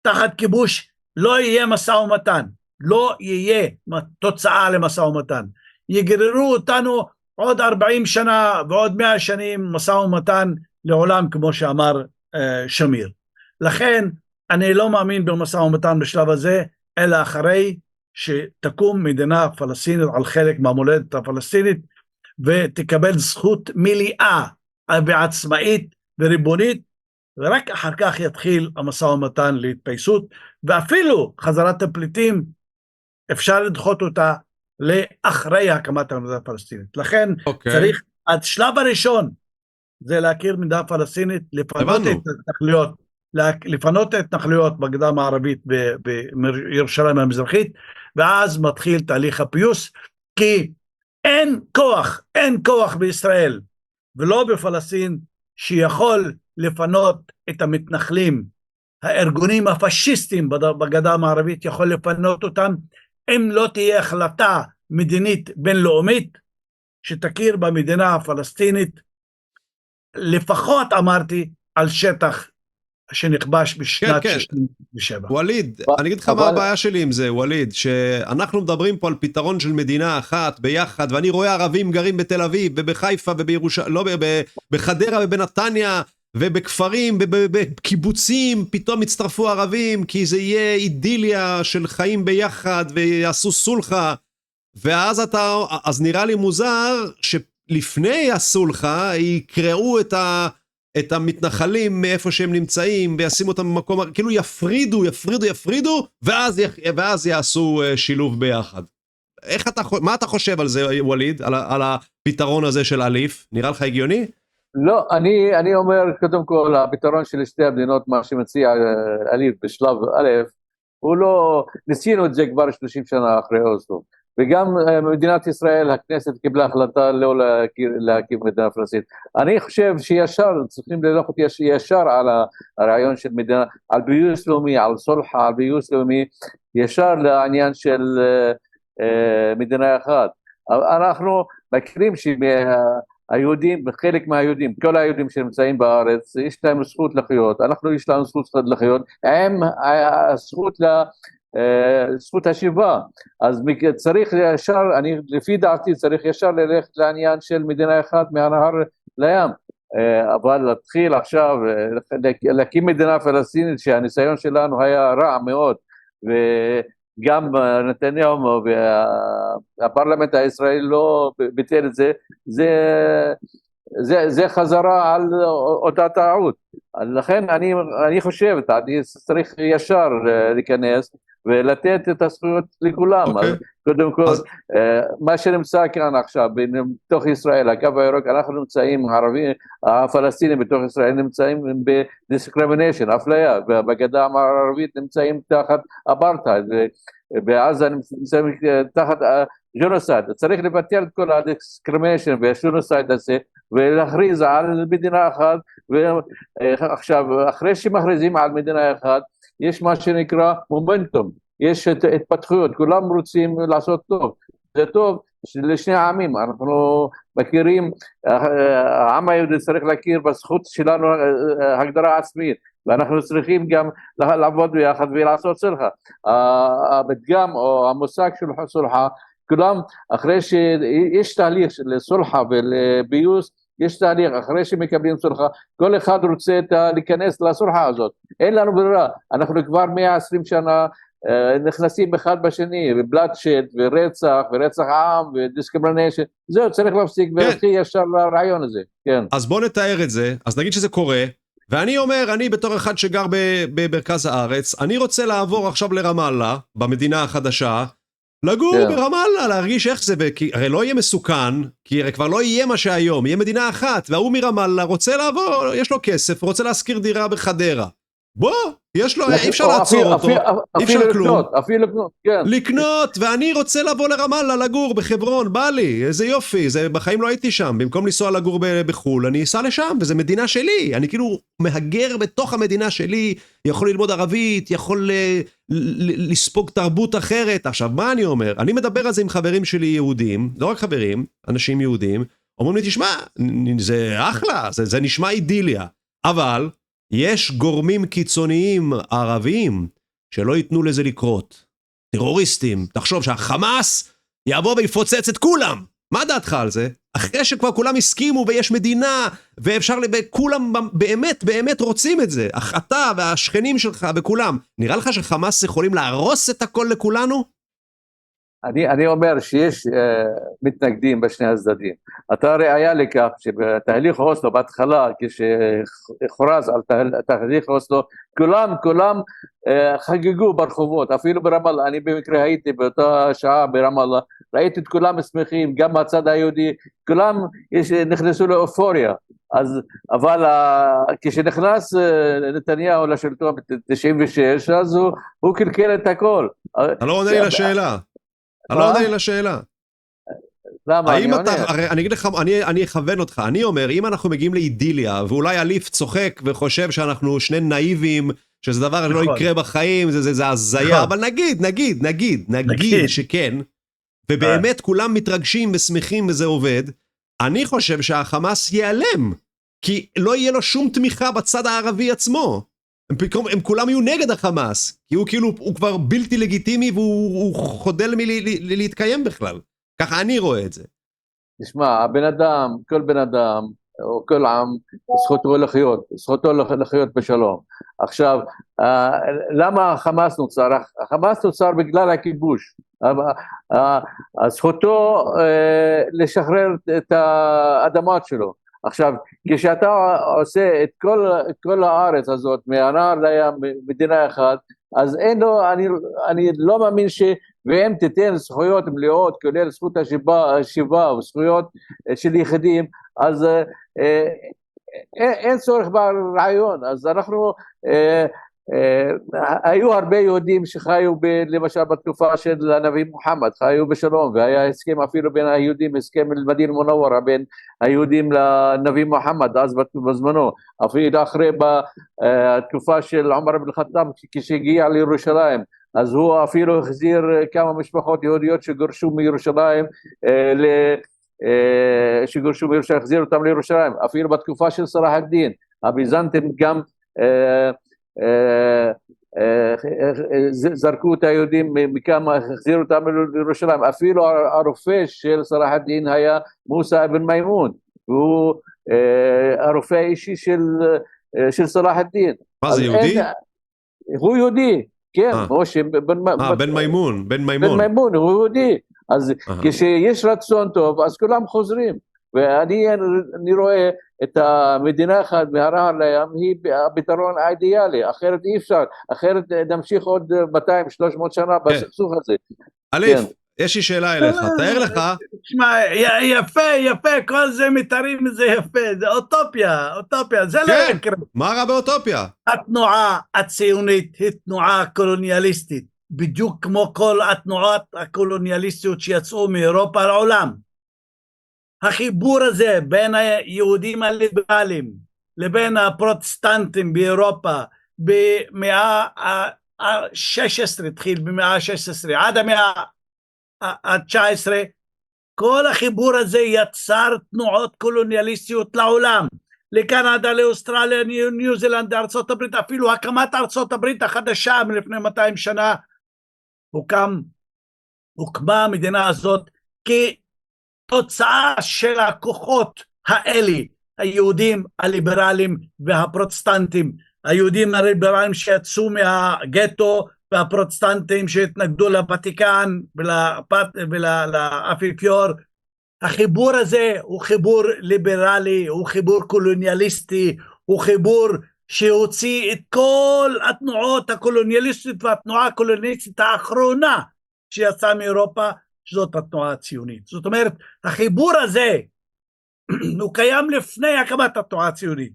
Speaker 2: תחת כיבוש, לא יהיה משא ומתן, לא יהיה תוצאה למשא ומתן. יגררו אותנו עוד 40 שנה ועוד 100 שנים משא ומתן לעולם, כמו שאמר שמיר. לכן, אני לא מאמין במשא ומתן בשלב הזה, אלא אחרי שתקום מדינה פלסטינית על חלק מהמולדת הפלסטינית, ותקבל זכות מלאה ועצמאית וריבונית, ורק אחר כך יתחיל המשא ומתן להתפייסות, ואפילו חזרת הפליטים אפשר לדחות אותה לאחרי הקמת המדינה הפלסטינית. לכן צריך, השלב הראשון זה להכיר מדינה פלסטינית, לפנות את התנחלויות בגדה המערבית בירושלים המזרחית, ואז מתחיל תהליך הפיוס, כי אין כוח בישראל ולא בפלסטין שיכול לפנות את המתנחלים הארגונים הפשיסטיים בגדה המערבית יכול לפנות אותם, אם לא תהיה החלטה מדינית בינלאומית שתכיר במדינה הפלסטינית, לפחות אמרתי על שטח שנכבש בשנת 67.
Speaker 1: ווליד, אני אגיד לך מה הבעיה שלי עם זה, ווליד, שאנחנו מדברים פה על פתרון של מדינה אחת ביחד, ואני רואה ערבים גרים בתל אביב ובחיפה ובירושלים, לא, בחדרה ובנתניה ובכפרים ובקיבוצים, פתאום הצטרפו ערבים, כי זה יהיה אידיליה של חיים ביחד ויעשו סולחה, ואז אז נראה לי מוזר שלפני הסולחה יקראו את המתנחלים מאיפה שהם נמצאים, וישימו אותם במקום, כאילו יפרידו, ואז יעשו שילוב ביחד. מה אתה חושב על זה, ווליד, על הפתרון הזה של אליף? נראה לך הגיוני?
Speaker 3: לא, אני אומר, קודם כל, הפתרון של שתי המדינות, מה שמציע אליף בשלב א', הוא לא, ניסינו את זה כבר 30 שנה אחרי אוסלו, וגם מדינת ישראל, הכנסת קיבלה החלטה לא להקים מדינה פלסטינית. אני חושב שישר, צריכים ללכת ישר על הרעיון של מדינה, על פיוס לאומי, על סולחה, על פיוס לאומי, ישר לעניין של מדינה אחת. אנחנו מכירים שהיהודים, חלק מהיהודים, כל היהודים שנמצאים בארץ, יש להם זכות לחיות, אנחנו יש לנו זכות לחיות, עם הזכות זכות השיבה, אז צריך ישר, לפי דעתי צריך ישר ללכת לעניין של מדינה אחת מהנהר לים, אבל להתחיל עכשיו להקים מדינה פלסטינית שהניסיון שלנו היה רע מאוד, וגם נתניהו והפרלמנט הישראלי לא ביטל את זה, זה חזרה על אותה טעות. לכן אני חושב, צריך ישר להיכנס ולתת את הזכויות לכולם. קודם כל, מה שנמצא כאן עכשיו, בתוך ישראל, הקו הירוק, אנחנו נמצאים, הערבים, הפלסטינים בתוך ישראל נמצאים בדיסקרימיניישן, אפליה, ובגדה המערבית נמצאים תחת אפרטהייד, בעזה נמצאים תחת ג'נוסייד. צריך לבטל את כל הדיסקרימיניישן והג'נוסייד הזה, ולהכריז על מדינה אחת, ועכשיו, אחרי שמכריזים על מדינה אחת, יש מה שנקרא מומנטום, יש התפתחויות, כולם רוצים לעשות טוב, זה טוב לשני העמים, אנחנו מכירים, העם היהודי צריך להכיר בזכות שלנו הגדרה עצמית, ואנחנו צריכים גם לעבוד ביחד ולעשות סולחה. הפתגם או המושג של סולחה, כולם אחרי שיש תהליך של סולחה ולביוס, יש תהליך, אחרי שמקבלים סולחה, כל אחד רוצה להיכנס לסולחה הזאת, אין לנו ברירה, אנחנו כבר 120 שנה נכנסים אחד בשני, ובלאדשד, ורצח עם, ודיסקרימיניישן, זהו, צריך להפסיק, ולהתחיל ישר לרעיון הזה, כן.
Speaker 1: אז בוא נתאר את זה, אז נגיד שזה קורה, ואני אומר, אני בתור אחד שגר במרכז הארץ, אני רוצה לעבור עכשיו לרמאללה, במדינה החדשה, לגור ברמאללה, להרגיש איך זה, כי הרי לא יהיה מסוכן, כי הרי כבר לא יהיה מה שהיום, יהיה מדינה אחת, והוא מרמאללה רוצה לעבור, יש לו כסף, רוצה להשכיר דירה בחדרה. בוא, יש לו, אי אפשר לעצור אותו, אי אפשר כלום.
Speaker 3: אפילו לקנות, כן.
Speaker 1: לקנות, ואני רוצה לבוא לרמאללה, לגור בחברון, בא לי, איזה יופי, זה בחיים לא הייתי שם, במקום לנסוע לגור בחול, אני אסע לשם, וזה מדינה שלי, אני כאילו מהגר בתוך המדינה שלי, יכול ללמוד ערבית, יכול לספוג תרבות אחרת. עכשיו, מה אני אומר? אני מדבר על זה עם חברים שלי יהודים, לא רק חברים, אנשים יהודים, אומרים לי, תשמע, זה אחלה, זה נשמע אידיליה, אבל יש גורמים קיצוניים ערביים שלא ייתנו לזה לקרות. טרוריסטים, תחשוב שהחמאס יבוא ויפוצץ את כולם. מה דעתך על זה? אחרי שכבר כולם הסכימו ויש מדינה ואפשר, כולם באמת רוצים את זה. אתה והשכנים שלך וכולם. נראה לך שחמאס יכולים להרוס את הכל לכולנו?
Speaker 3: אני אומר שיש מתנגדים בשני הצדדים. אתה ראיה לכך שבתהליך אוסלו בהתחלה, כשהוכרז על תהליך אוסלו, כולם חגגו ברחובות, אפילו ברמאללה. אני במקרה הייתי באותה שעה ברמאללה, ראיתי את כולם שמחים, גם מהצד היהודי, כולם נכנסו לאופוריה. אבל כשנכנס נתניהו לשלטון ב-96, אז הוא קלקל את הכל.
Speaker 1: אתה לא עונה לי לשאלה. אני לא יודע לי לשאלה.
Speaker 3: למה?
Speaker 1: אני אגיד לך, אני אכוון אותך, אני אומר, אם אנחנו מגיעים לאידיליה, ואולי אליף צוחק וחושב שאנחנו שני נאיבים, שזה דבר שלא
Speaker 2: נכון.
Speaker 1: יקרה בחיים, זה הזיה,
Speaker 2: נכון.
Speaker 1: אבל נגיד שכן, ובאמת כולם מתרגשים ושמחים וזה עובד, אני חושב שהחמאס ייעלם, כי לא יהיה לו שום תמיכה בצד הערבי עצמו. הם כולם יהיו נגד החמאס, כי הוא כאילו, הוא כבר בלתי לגיטימי, והוא חודל להתקיים בכלל. ככה אני רואה את זה.
Speaker 3: תשמע, כל בן אדם, או כל עם, זכותו לחיות בשלום. עכשיו, למה החמאס נוצר? החמאס נוצר בגלל הכיבוש. זכותו לשחרר את האדמות שלו. עכשיו, כשאתה עושה את כל הארץ הזאת, מהנהר לים, מדינה אחת, אז אין לו, אני לא מאמין ואם תיתן זכויות מלאות, כולל זכות השיבה וזכויות של יחידים, אז אין צורך ברעיון. אז אנחנו, היו הרבה יהודים שחיו למשל בתקופה של הנביא מוחמד, חיו בשלום, והיה הסכם אפילו בין היהודים, הסכם אל-מדינה מונוורה בין היהודים לנביא מוחמד, אז בזמנו, אפילו אחרי בתקופה של עומר אבן אל-חטאב, כשהגיע לירושלים, אז הוא אפילו החזיר כמה משפחות יהודיות שגורשו מירושלים, החזיר אותם לירושלים, אפילו בתקופה של סלאח א-דין, הביזנטים גם זרקו את היהודים מכמה, החזירו אותם לירושלים, אפילו הרופא של סלאח א-דין היה מוסא אבן מימון, והוא הרופא האישי של סלאח א-דין.
Speaker 1: מה זה יהודי?
Speaker 3: הוא יהודי, כן,
Speaker 1: בן מימון,
Speaker 3: הוא יהודי, אז כשיש רצון טוב, אז כולם חוזרים, ואני רואה את המדינה אחת מהנהר לים, היא הפתרון האידיאלי, אחרת אי אפשר, אחרת נמשיך עוד 200-300 שנה בסכסוך הזה.
Speaker 1: אלף, יש לי שאלה אליך, תאר לך.
Speaker 2: תשמע, יפה, כל זה מתארים, זה יפה, זה אוטופיה, זה לא יקרה.
Speaker 1: מה רע באוטופיה?
Speaker 2: התנועה הציונית היא תנועה קולוניאליסטית, בדיוק כמו כל התנועות הקולוניאליסטיות שיצאו מאירופה לעולם. החיבור הזה בין היהודים הליברליים לבין הפרוטסטנטים באירופה במאה ה-16, התחיל במאה ה-16 עד המאה ה-19, כל החיבור הזה יצר תנועות קולוניאליסטיות לעולם, לקנדה, לאוסטרליה, ניו זילנד, ארצות הברית, אפילו הקמת ארצות הברית החדשה מלפני 200 שנה, הוקמה המדינה הזאת כתוצאה של הכוחות האלה, היהודים הליברליים והפרוטסטנטים, היהודים הליברליים שיצאו מהגטו, והפרוטסטנטים שהתנגדו לוותיקן ולאפיפיור. החיבור הזה הוא חיבור ליברלי, הוא חיבור קולוניאליסטי, הוא חיבור שהוציא את כל התנועות הקולוניאליסטיות, והתנועה הקולוניאליסטית האחרונה שיצאה מאירופה, שזאת התנועה הציונית. זאת אומרת, החיבור הזה הוא קיים לפני הקמת התנועה הציונית.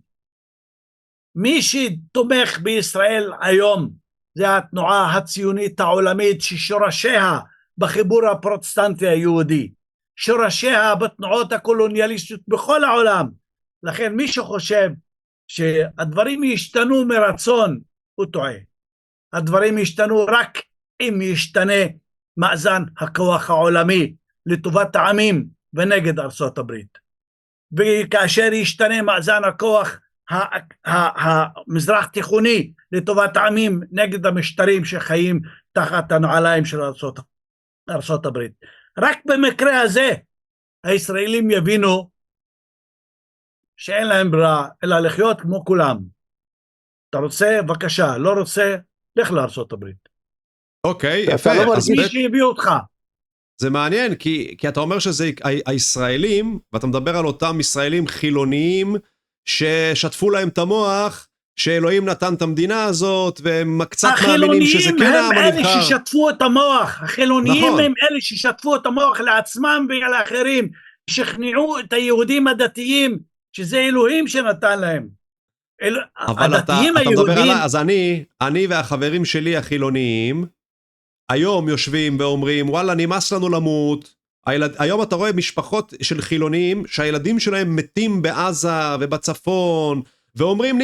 Speaker 2: מי שתומך בישראל היום זה התנועה הציונית העולמית, ששורשיה בחיבור הפרוטסטנטי היהודי, שורשיה בתנועות הקולוניאליסטיות בכל העולם. לכן מי שחושב שהדברים ישתנו מרצון, הוא טועה. הדברים ישתנו רק אם ישתנה מאזן הכוח העולמי לטובת העמים ונגד ארצות הברית. וכאשר ישתנה מאזן הכוח המזרח תיכוני לטובת העמים נגד המשטרים שחיים תחת הנעליים של ארצות הברית. רק במקרה הזה הישראלים יבינו שאין להם ברירה אלא לחיות כמו כולם. אתה רוצה? בבקשה. לא רוצה? לך לארצות הברית.
Speaker 1: אוקיי, יפה.
Speaker 2: מי שהביא אותך.
Speaker 1: זה מעניין, כי אתה אומר שזה הישראלים, ואתה מדבר על אותם ישראלים חילוניים, ששטפו להם את המוח, שאלוהים נתן את המדינה הזאת, והם קצת מאמינים שזה כן העם הנבחר.
Speaker 2: החילוניים הם אלה ששטפו את המוח, החילוניים הם אלה ששטפו את המוח לעצמם ולאחרים, שכנעו את היהודים הדתיים, שזה אלוהים שנתן להם.
Speaker 1: אבל אתה מדבר עליי, אז אני והחברים שלי החילוניים, היום יושבים ואומרים, וואלה, נמאס לנו למות. היום אתה רואה משפחות של חילוניים שהילדים שלהם מתים בעזה ובצפון, ואומרים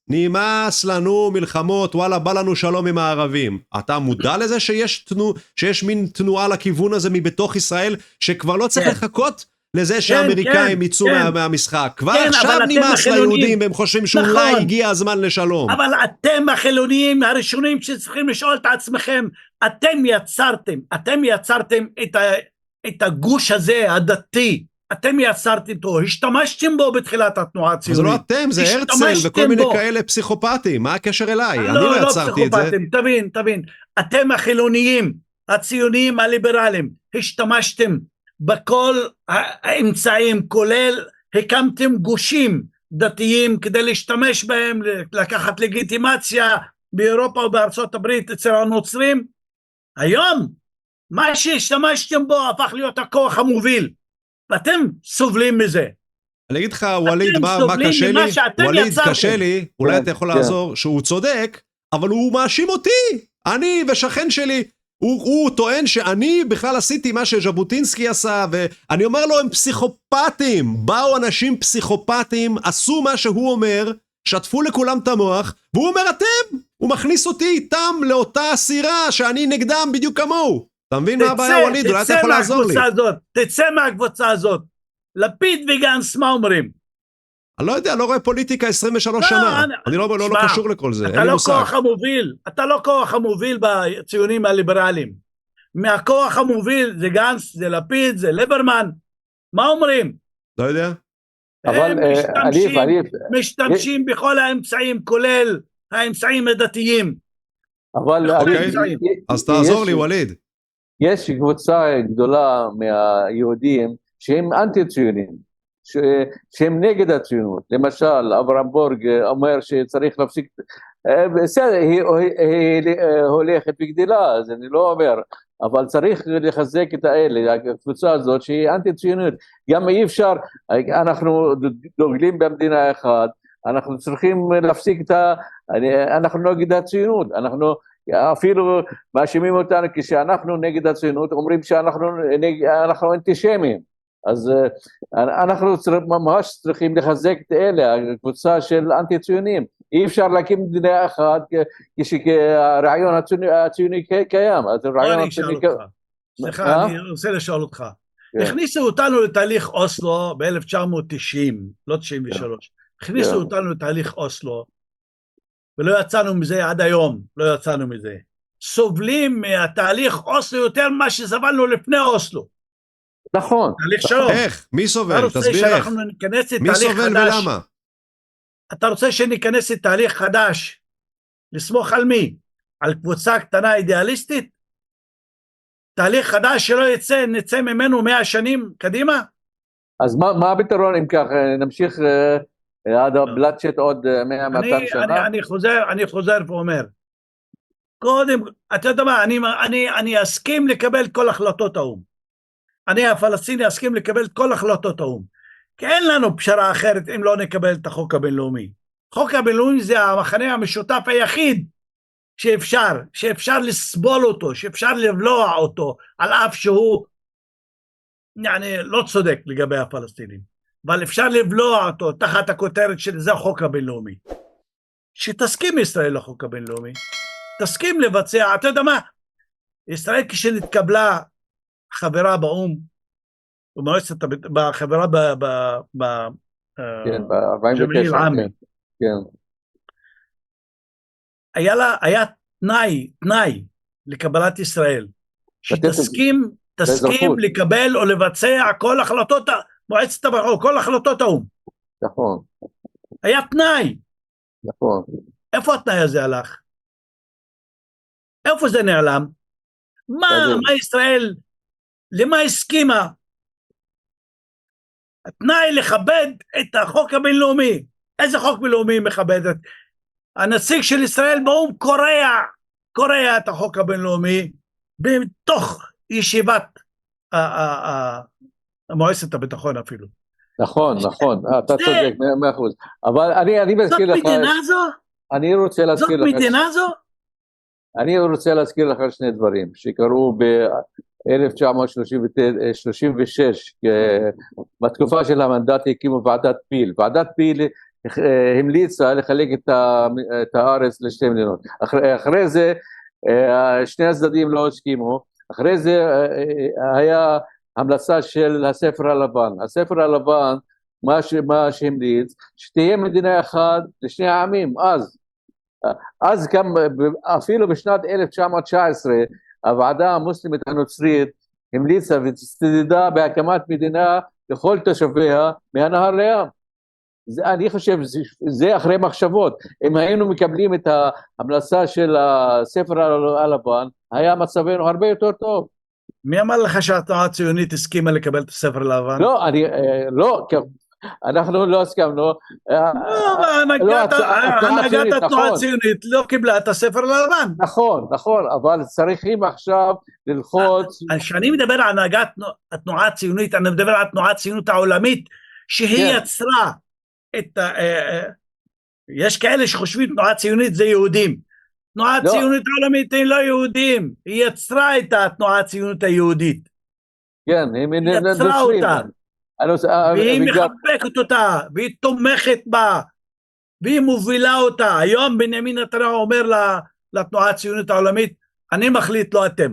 Speaker 1: נמאס לנו מלחמות, וואלה, בא לנו שלום עם הערבים. אתה מודע לזה שיש מין תנועה לכיוון הזה מבתוך ישראל, שכבר לא צריך לחכות לזה שהאמריקאים יצאו מהמשחק. כבר עכשיו נמאס ליהודים, והם חושבים שאולי הגיע הזמן לשלום.
Speaker 2: אבל אתם החילוניים הראשונים שצריכים לשאול את עצמכם, אתם יצרתם את הגוש הזה, הדתי, אתם יצרתם אותו, השתמשתם בו בתחילת התנועה הציונית.
Speaker 1: זה לא אתם, זה הרצל וכל מיני כאלה פסיכופטים, מה הקשר אליי? אני לא יצרתי את זה.
Speaker 2: תבין, אתם החילוניים, הציוניים, הליברליים, השתמשתם בכל האמצעים, כולל הקמתם גושים דתיים כדי להשתמש בהם, לקחת לגיטימציה באירופה ובארצות הברית אצל הנוצרים. היום, מה שהשתמשתם בו הפך להיות הכוח המוביל, ואתם סובלים מזה.
Speaker 1: אני אגיד לך, ווליד, מה קשה לי? ווליד, קשה לי, אולי אתה יכול לעזור, שהוא צודק, אבל הוא מאשים אותי, אני ושכן שלי. הוא טוען שאני בכלל עשיתי מה שז'בוטינסקי עשה, ואני אומר לו, הם פסיכופטים, באו אנשים פסיכופטים, עשו מה שהוא אומר, שטפו לכולם את המוח, והוא אומר אתם, הוא מכניס אותי איתם לאותה סירה, שאני נגדם בדיוק כמוהו. אתה מבין מה הבעיה, ווליד? אולי אתה יכול לעזור לי.
Speaker 2: תצא מהקבוצה הזאת. לפיד וגנץ, מה אומרים?
Speaker 1: אני לא יודע, לא רואה פוליטיקה 23 שנה. אני לא קשור לכל זה, אין לי מושג.
Speaker 2: אתה לא כוח המוביל בציונים הליברליים. מהכוח המוביל זה גנץ, זה לפיד, זה ליברמן. מה אומרים?
Speaker 1: לא יודע.
Speaker 3: אבל
Speaker 2: משתמשים בכל האמצעים, כולל האמצעים הדתיים.
Speaker 3: אבל
Speaker 1: אז תעזור לי, ווליד.
Speaker 3: יש קבוצה גדולה מהיהודים שהם אנטי-ציונים, שהם נגד הציונות. למשל, אברהם בורג אומר שצריך להפסיק, בסדר, היא הולכת וגדילה, אז אני לא אומר, אבל צריך לחזק את האלה, הקבוצה הזאת שהיא אנטי-ציונית. גם אי אפשר, אנחנו דוגלים במדינה אחת, אנחנו צריכים להפסיק אנחנו נגד הציונות, אנחנו אפילו מאשימים אותנו כשאנחנו נגד הציונות, אומרים שאנחנו אנטישמים. אז אנחנו ממש צריכים לחזק את אלה, הקבוצה של אנטי-ציונים. אי אפשר להקים מדינה אחת כשהרעיון הציוני קיים.
Speaker 2: סליחה, אני רוצה לשאול אותך. הכניסו אותנו לתהליך אוסלו ב-1990, לא 93. הכניסו אותנו לתהליך אוסלו, ולא יצאנו מזה עד היום, לא יצאנו מזה. סובלים מהתהליך אוסלו יותר ממה שסבלנו לפני אוסלו.
Speaker 3: נכון.
Speaker 1: איך? מי סובל? תסביר איך. מי סובל ולמה?
Speaker 2: אתה רוצה שניכנס לתהליך חדש, לסמוך על מי? על קבוצה קטנה אידיאליסטית? תהליך חדש שלא נצא ממנו 100 שנים קדימה?
Speaker 3: אז מה הפתרון אם כך? נמשיך עד הבלאצ'ט עוד 100-200 שנה?
Speaker 2: אני חוזר ואומר, קודם, אתה יודע מה, אני אסכים לקבל כל החלטות האו"ם. אני הפלסטיני אסכים לקבל את כל החלטות האו"ם, כי אין לנו פשרה אחרת אם לא נקבל את החוק הבינלאומי. החוק הבינלאומי זה המחנה המשותף היחיד שאפשר לסבול אותו, שאפשר לבלוע אותו, על אף שהוא לא צודק לגבי הפלסטינים, אבל אפשר לבלוע אותו תחת הכותרת של זה החוק הבינלאומי. שתסכים ישראל לחוק הבינלאומי, תסכים לבצע, אתה יודע מה, ישראל כשנתקבלה חברה באום, חברה
Speaker 3: ב-49,
Speaker 2: היה תנאי לקבלת ישראל, שתסכים לקבל או לבצע כל החלטות מועצת הביטחון, כל החלטות האום.
Speaker 3: נכון.
Speaker 2: היה תנאי.
Speaker 3: נכון.
Speaker 2: איפה התנאי הזה הלך? איפה זה נעלם? מה ישראל, למה הסכימה? התנאי לכבד את החוק הבינלאומי. איזה חוק בינלאומי מכבדת? הנציג של ישראל באום קורע את החוק הבינלאומי בתוך ישיבת מועצת הביטחון אפילו.
Speaker 3: נכון, אתה צודק, 100%. אבל אני מזכיר לך...
Speaker 2: זאת מדינה זו?
Speaker 3: אני רוצה להזכיר לך...
Speaker 2: זאת מדינה זו?
Speaker 3: אני רוצה להזכיר לך שני דברים שקרו ב-1936, בתקופה של המנדט הקימו ועדת פיל. ועדת פיל המליצה לחלק את הארץ לשתי מדינות. אחרי זה שני הצדדים לא הסכימו, אחרי זה היה המלצה של הספר הלבן. הספר הלבן, מה שהמליץ, שתהיה מדינה אחת לשני העמים. אז גם אפילו בשנת 1919 הוועדה המוסלמית הנוצרית המליצה והצטדדה בהקמת מדינה לכל תושביה מהנהר לים. אני חושב זה אחרי מחשבות. אם היינו מקבלים את ההמלצה של הספר הלבן, היה מצבנו הרבה יותר טוב.
Speaker 2: מי אמר לך שהתנועה הציונית הסכימה לקבל את הספר הלבן?
Speaker 3: לא, אנחנו לא הסכמנו.
Speaker 2: הנהגת התנועה הציונית לא קיבלה את הספר הלבן.
Speaker 3: נכון, אבל צריכים עכשיו ללחוץ.
Speaker 2: כשאני מדבר על הנהגת התנועה הציונית, אני מדבר על התנועה הציונית העולמית, שהיא יצרה את יש כאלה שחושבים תנועה ציונית זה יהודים. תנועה ציונית העולמית היא לא יהודים, היא יצרה את התנועה הציונית היהודית.
Speaker 3: כן,
Speaker 2: היא יצרה אותה. והיא מחבקת אותה, והיא תומכת בה, והיא מובילה אותה. היום בנימין נתניהו אומר לתנועה הציונית העולמית, אני מחליט, לא אתם.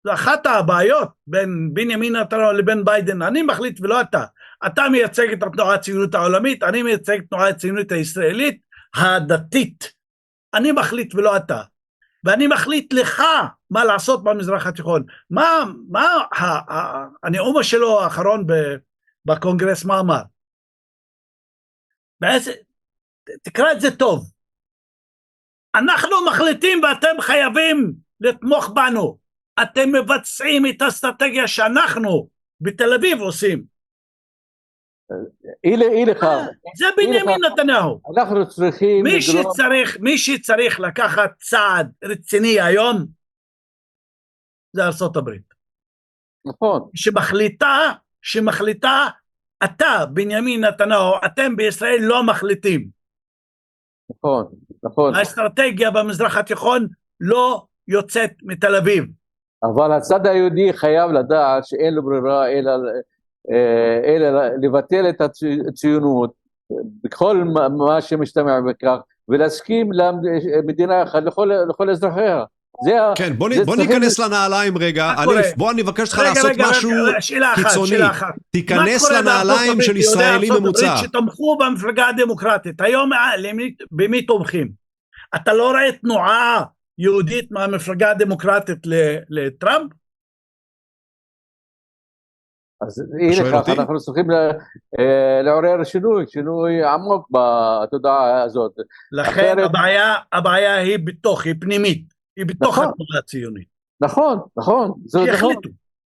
Speaker 2: זו אחת הבעיות בין בנימין נתניהו לבין ביידן, אני מחליט ולא אתה. אתה מייצג את התנועה הציונית העולמית, אני מייצג את התנועה הציונית הישראלית, הדתית. אני מחליט ולא אתה. ואני מחליט לך מה לעשות במזרח התיכון. מה הנאום שלו האחרון בקונגרס, מה אמר? תקרא את זה טוב. אנחנו מחליטים ואתם חייבים לתמוך בנו. אתם מבצעים את האסטרטגיה שאנחנו בתל אביב עושים. זה בנימין נתניהו.
Speaker 3: אנחנו צריכים...
Speaker 2: מי שצריך לקחת צעד רציני היום, זה ארצות הברית.
Speaker 3: נכון.
Speaker 2: שמחליטה, אתה, בנימין נתניהו, אתם בישראל לא מחליטים.
Speaker 3: נכון.
Speaker 2: האסטרטגיה במזרח התיכון לא יוצאת מתל אביב.
Speaker 3: אבל הצד היהודי חייב לדעת שאין לו ברירה אלא לבטל את הציונות בכל מה שמשתמע בכך, ולהסכים למדינה אחת לכל אזרחיה.
Speaker 1: כן, בוא ניכנס לנעליים רגע. בוא אני מבקש לך לעשות משהו קיצוני. תיכנס לנעליים של ישראלי ממוצע.
Speaker 2: שתמכו במפלגה הדמוקרטית, היום במי תומכים? אתה לא רואה תנועה יהודית מהמפלגה הדמוקרטית לטראמפ?
Speaker 3: אז הנה כך, אנחנו צריכים לעורר שינוי עמוק בתודעה הזאת.
Speaker 2: לכן הבעיה היא פנימית, היא בתוך התנועה הציונית.
Speaker 3: נכון.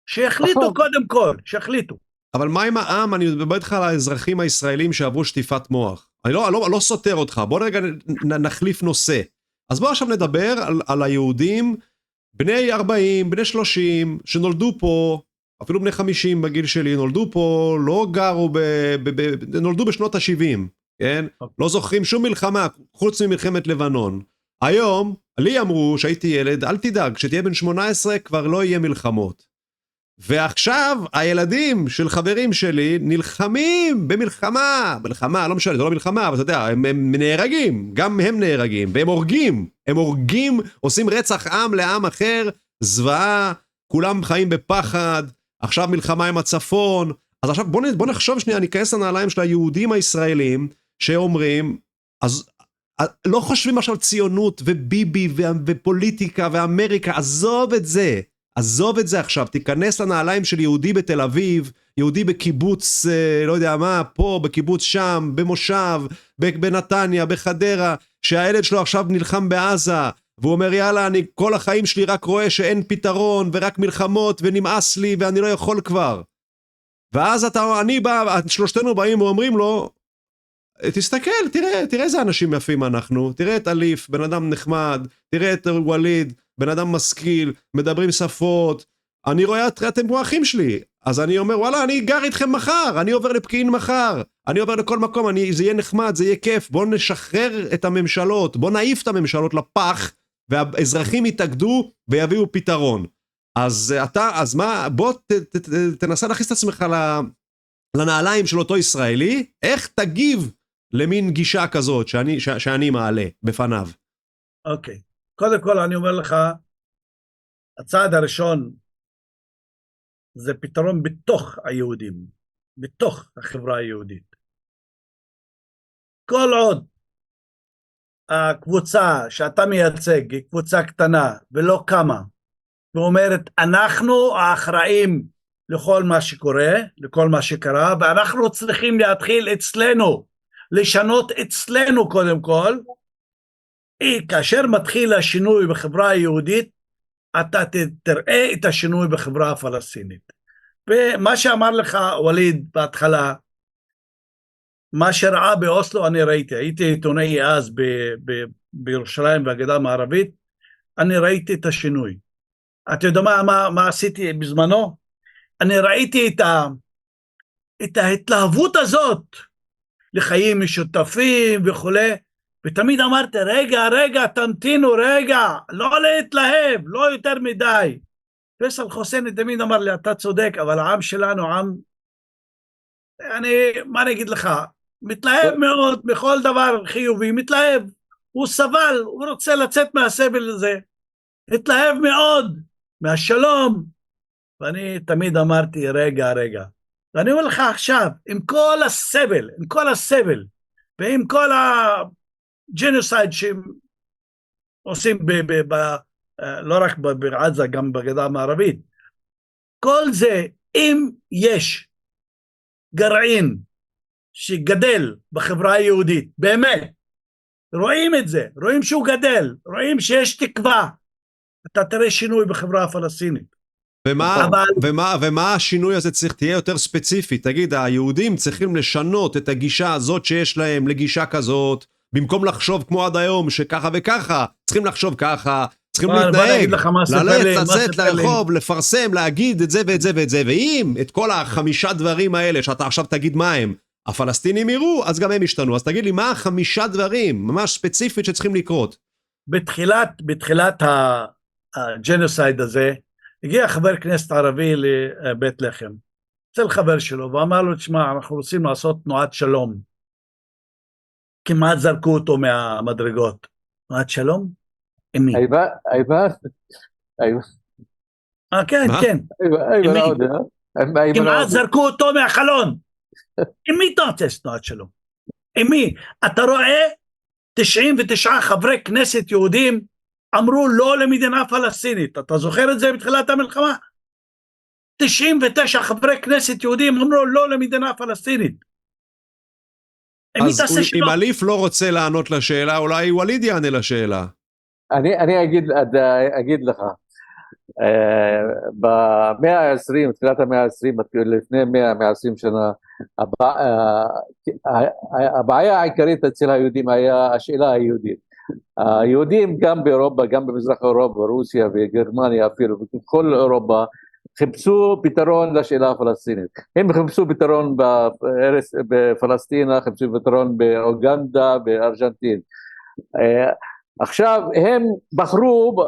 Speaker 2: שיחליטו קודם כל, שיחליטו.
Speaker 1: אבל מה עם העם? אני מדבר איתך על האזרחים הישראלים שעברו שטיפת מוח. אני לא סותר אותך, בוא רגע נחליף נושא. אז בוא עכשיו נדבר על היהודים, בני 40, בני 30, שנולדו פה, אפילו בני 50 בגיל שלי, נולדו פה, לא גרו, נולדו בשנות ה-70, כן? לא זוכרים שום מלחמה, חוץ ממלחמת לבנון. היום, לי אמרו שהייתי ילד, אל תדאג, כשתהיה בן 18 כבר לא יהיה מלחמות. ועכשיו הילדים של חברים שלי נלחמים במלחמה, לא משנה, זה לא מלחמה, אבל אתה יודע, הם נהרגים, גם הם נהרגים, והם הורגים, עושים רצח עם לעם אחר, זוועה, כולם חיים בפחד, עכשיו מלחמה עם הצפון. אז עכשיו בוא נחשוב שנייה, ניכנס לנעליים של היהודים הישראלים, שאומרים, אז לא חושבים עכשיו ציונות וביבי ופוליטיקה ואמריקה, עזוב את זה עכשיו, תיכנס לנעליים של יהודי בתל אביב, יהודי בקיבוץ, לא יודע מה, פה, בקיבוץ שם, במושב, בנתניה, בחדרה, שהילד שלו עכשיו נלחם בעזה, והוא אומר יאללה, אני כל החיים שלי רק רואה שאין פתרון, ורק מלחמות, ונמאס לי, ואני לא יכול כבר. ואז שלושתנו באים ואומרים לו, תסתכל, תראה איזה אנשים יפים אנחנו, תראה את אליף, בן אדם נחמד, תראה את ווליד, בן אדם משכיל, מדברים שפות, אני רואה אתם כמו אחים שלי, אז אני אומר וואלה, אני גר איתכם מחר, אני עובר לפקיעין מחר, אני עובר לכל מקום, זה יהיה נחמד, זה יהיה כיף, בואו נשחרר את הממשלות, בואו נעיף את הממשלות לפח, והאזרחים יתאגדו ויביאו פתרון. אז בוא תנסה להכניס את עצמך לנעליים של אותו ישראלי, איך תגיב למין גישה כזאת שאני מעלה בפניו?
Speaker 2: אוקיי. קודם כל אני אומר לך, הצעד הראשון זה פתרון בתוך היהודים, בתוך החברה היהודית. כל עוד הקבוצה שאתה מייצג היא קבוצה קטנה ולא קמה, ואומרת אנחנו האחראים לכל מה שקורה, לכל מה שקרה, ואנחנו צריכים להתחיל אצלנו, לשנות אצלנו קודם כל, כאשר מתחיל השינוי בחברה היהודית, אתה תראה את השינוי בחברה הפלסטינית. ומה שאמר לך וליד בהתחלה, מה שראה באוסלו אני ראיתי, הייתי עיתונאי אז בירושלים והגדה המערבית, אני ראיתי את השינוי. אתה יודע מה עשיתי בזמנו? אני ראיתי את ההתלהבות הזאת לחיים משותפים וכולי, ותמיד אמרתי רגע תמתינו רגע, לא להתלהב, לא יותר מדי. פייסל חוסייני תמיד אמר לי אתה צודק, אבל העם שלנו עם, מה אני אגיד לך, מתלהב מאוד בכל דבר חיובי, מתלהב, הוא סבל, הוא רוצה לצאת מהסבל הזה, התלהב מאוד מהשלום, ואני תמיד אמרתי רגע, ואני אומר לך עכשיו, עם כל הסבל, ועם כל הג'נוסייד שהם עושים לא רק בעזה, גם בגדה המערבית, כל זה, אם יש גרעין שגדל בחברה היהודית, באמת, רואים את זה, רואים שהוא גדל, רואים שיש תקווה, אתה תראה שינוי בחברה הפלסטינית.
Speaker 1: ומה השינוי הזה צריך, תהיה יותר ספציפי, תגיד, היהודים צריכים לשנות את הגישה הזאת שיש להם לגישה כזאת, במקום לחשוב כמו עד היום שככה וככה, צריכים לחשוב ככה, צריכים להתנהג, לצאת לרחוב, לפרסם, להגיד את זה ואת זה ואת זה, ואם את כל 5 דברים האלה שאתה עכשיו תגיד מה הם, הפלסטינים יראו, אז גם הם ישתנו. אז תגיד לי, מה 5 דברים, ממש ספציפית שצריכים לקרות?
Speaker 2: בתחילת הג'נוסייד הזה, הגיע חבר כנסת ערבי לבית לחם, אצל חבר שלו, ואמר לו, תשמע, אנחנו רוצים לעשות תנועת שלום. כמעט זרקו אותו מהמדרגות. תנועת שלום? עם מי? כן. כמעט זרקו אותו מהחלון. עם מי אתה רוצה תנועת שלום? עם מי? אתה רואה 99 חברי כנסת יהודים אמרו לא למדינה פלסטינית. אתה זוכר את זה בתחילת המלחמה? 99 חברי כנסת יהודים אמרו לא למדינה פלסטינית.
Speaker 1: אז אם אליף לא רוצה לענות לשאלה, אולי וליד יענה לשאלה.
Speaker 3: אני אגיד לך, במאה ה-20, תחילת המאה ה-20, לפני 120 שנה, הבעיה העיקרית אצל היהודים היה השאלה היהודית. היהודים גם באירופה, גם במזרח אירופה, רוסיה וגרמניה אפילו, בכל אירופה, חיפשו פתרון לשאלה הפלסטינית. הם חיפשו פתרון בפלסטינה, חיפשו פתרון באוגנדה, בארגנטין. עכשיו הם בחרו,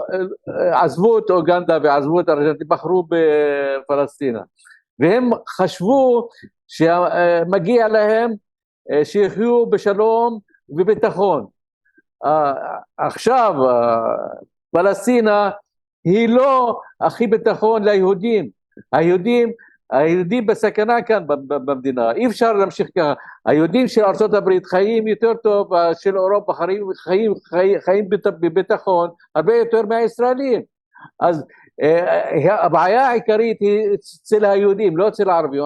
Speaker 3: עזבו את אוגנדה ועזבו את ארגנטין, בחרו בפלסטינה. והם חשבו שמגיע להם שיחיו בשלום ובביטחון. עכשיו פלסטינה היא לא הכי ביטחון ליהודים, היהודים בסכנה כאן במדינה, אי אפשר להמשיך ככה, היהודים של ארצות הברית חיים יותר טוב, של אירופה חיים בביטחון הרבה יותר מהישראלים, אז הבעיה העיקרית היא אצל היהודים, לא אצל הערבים.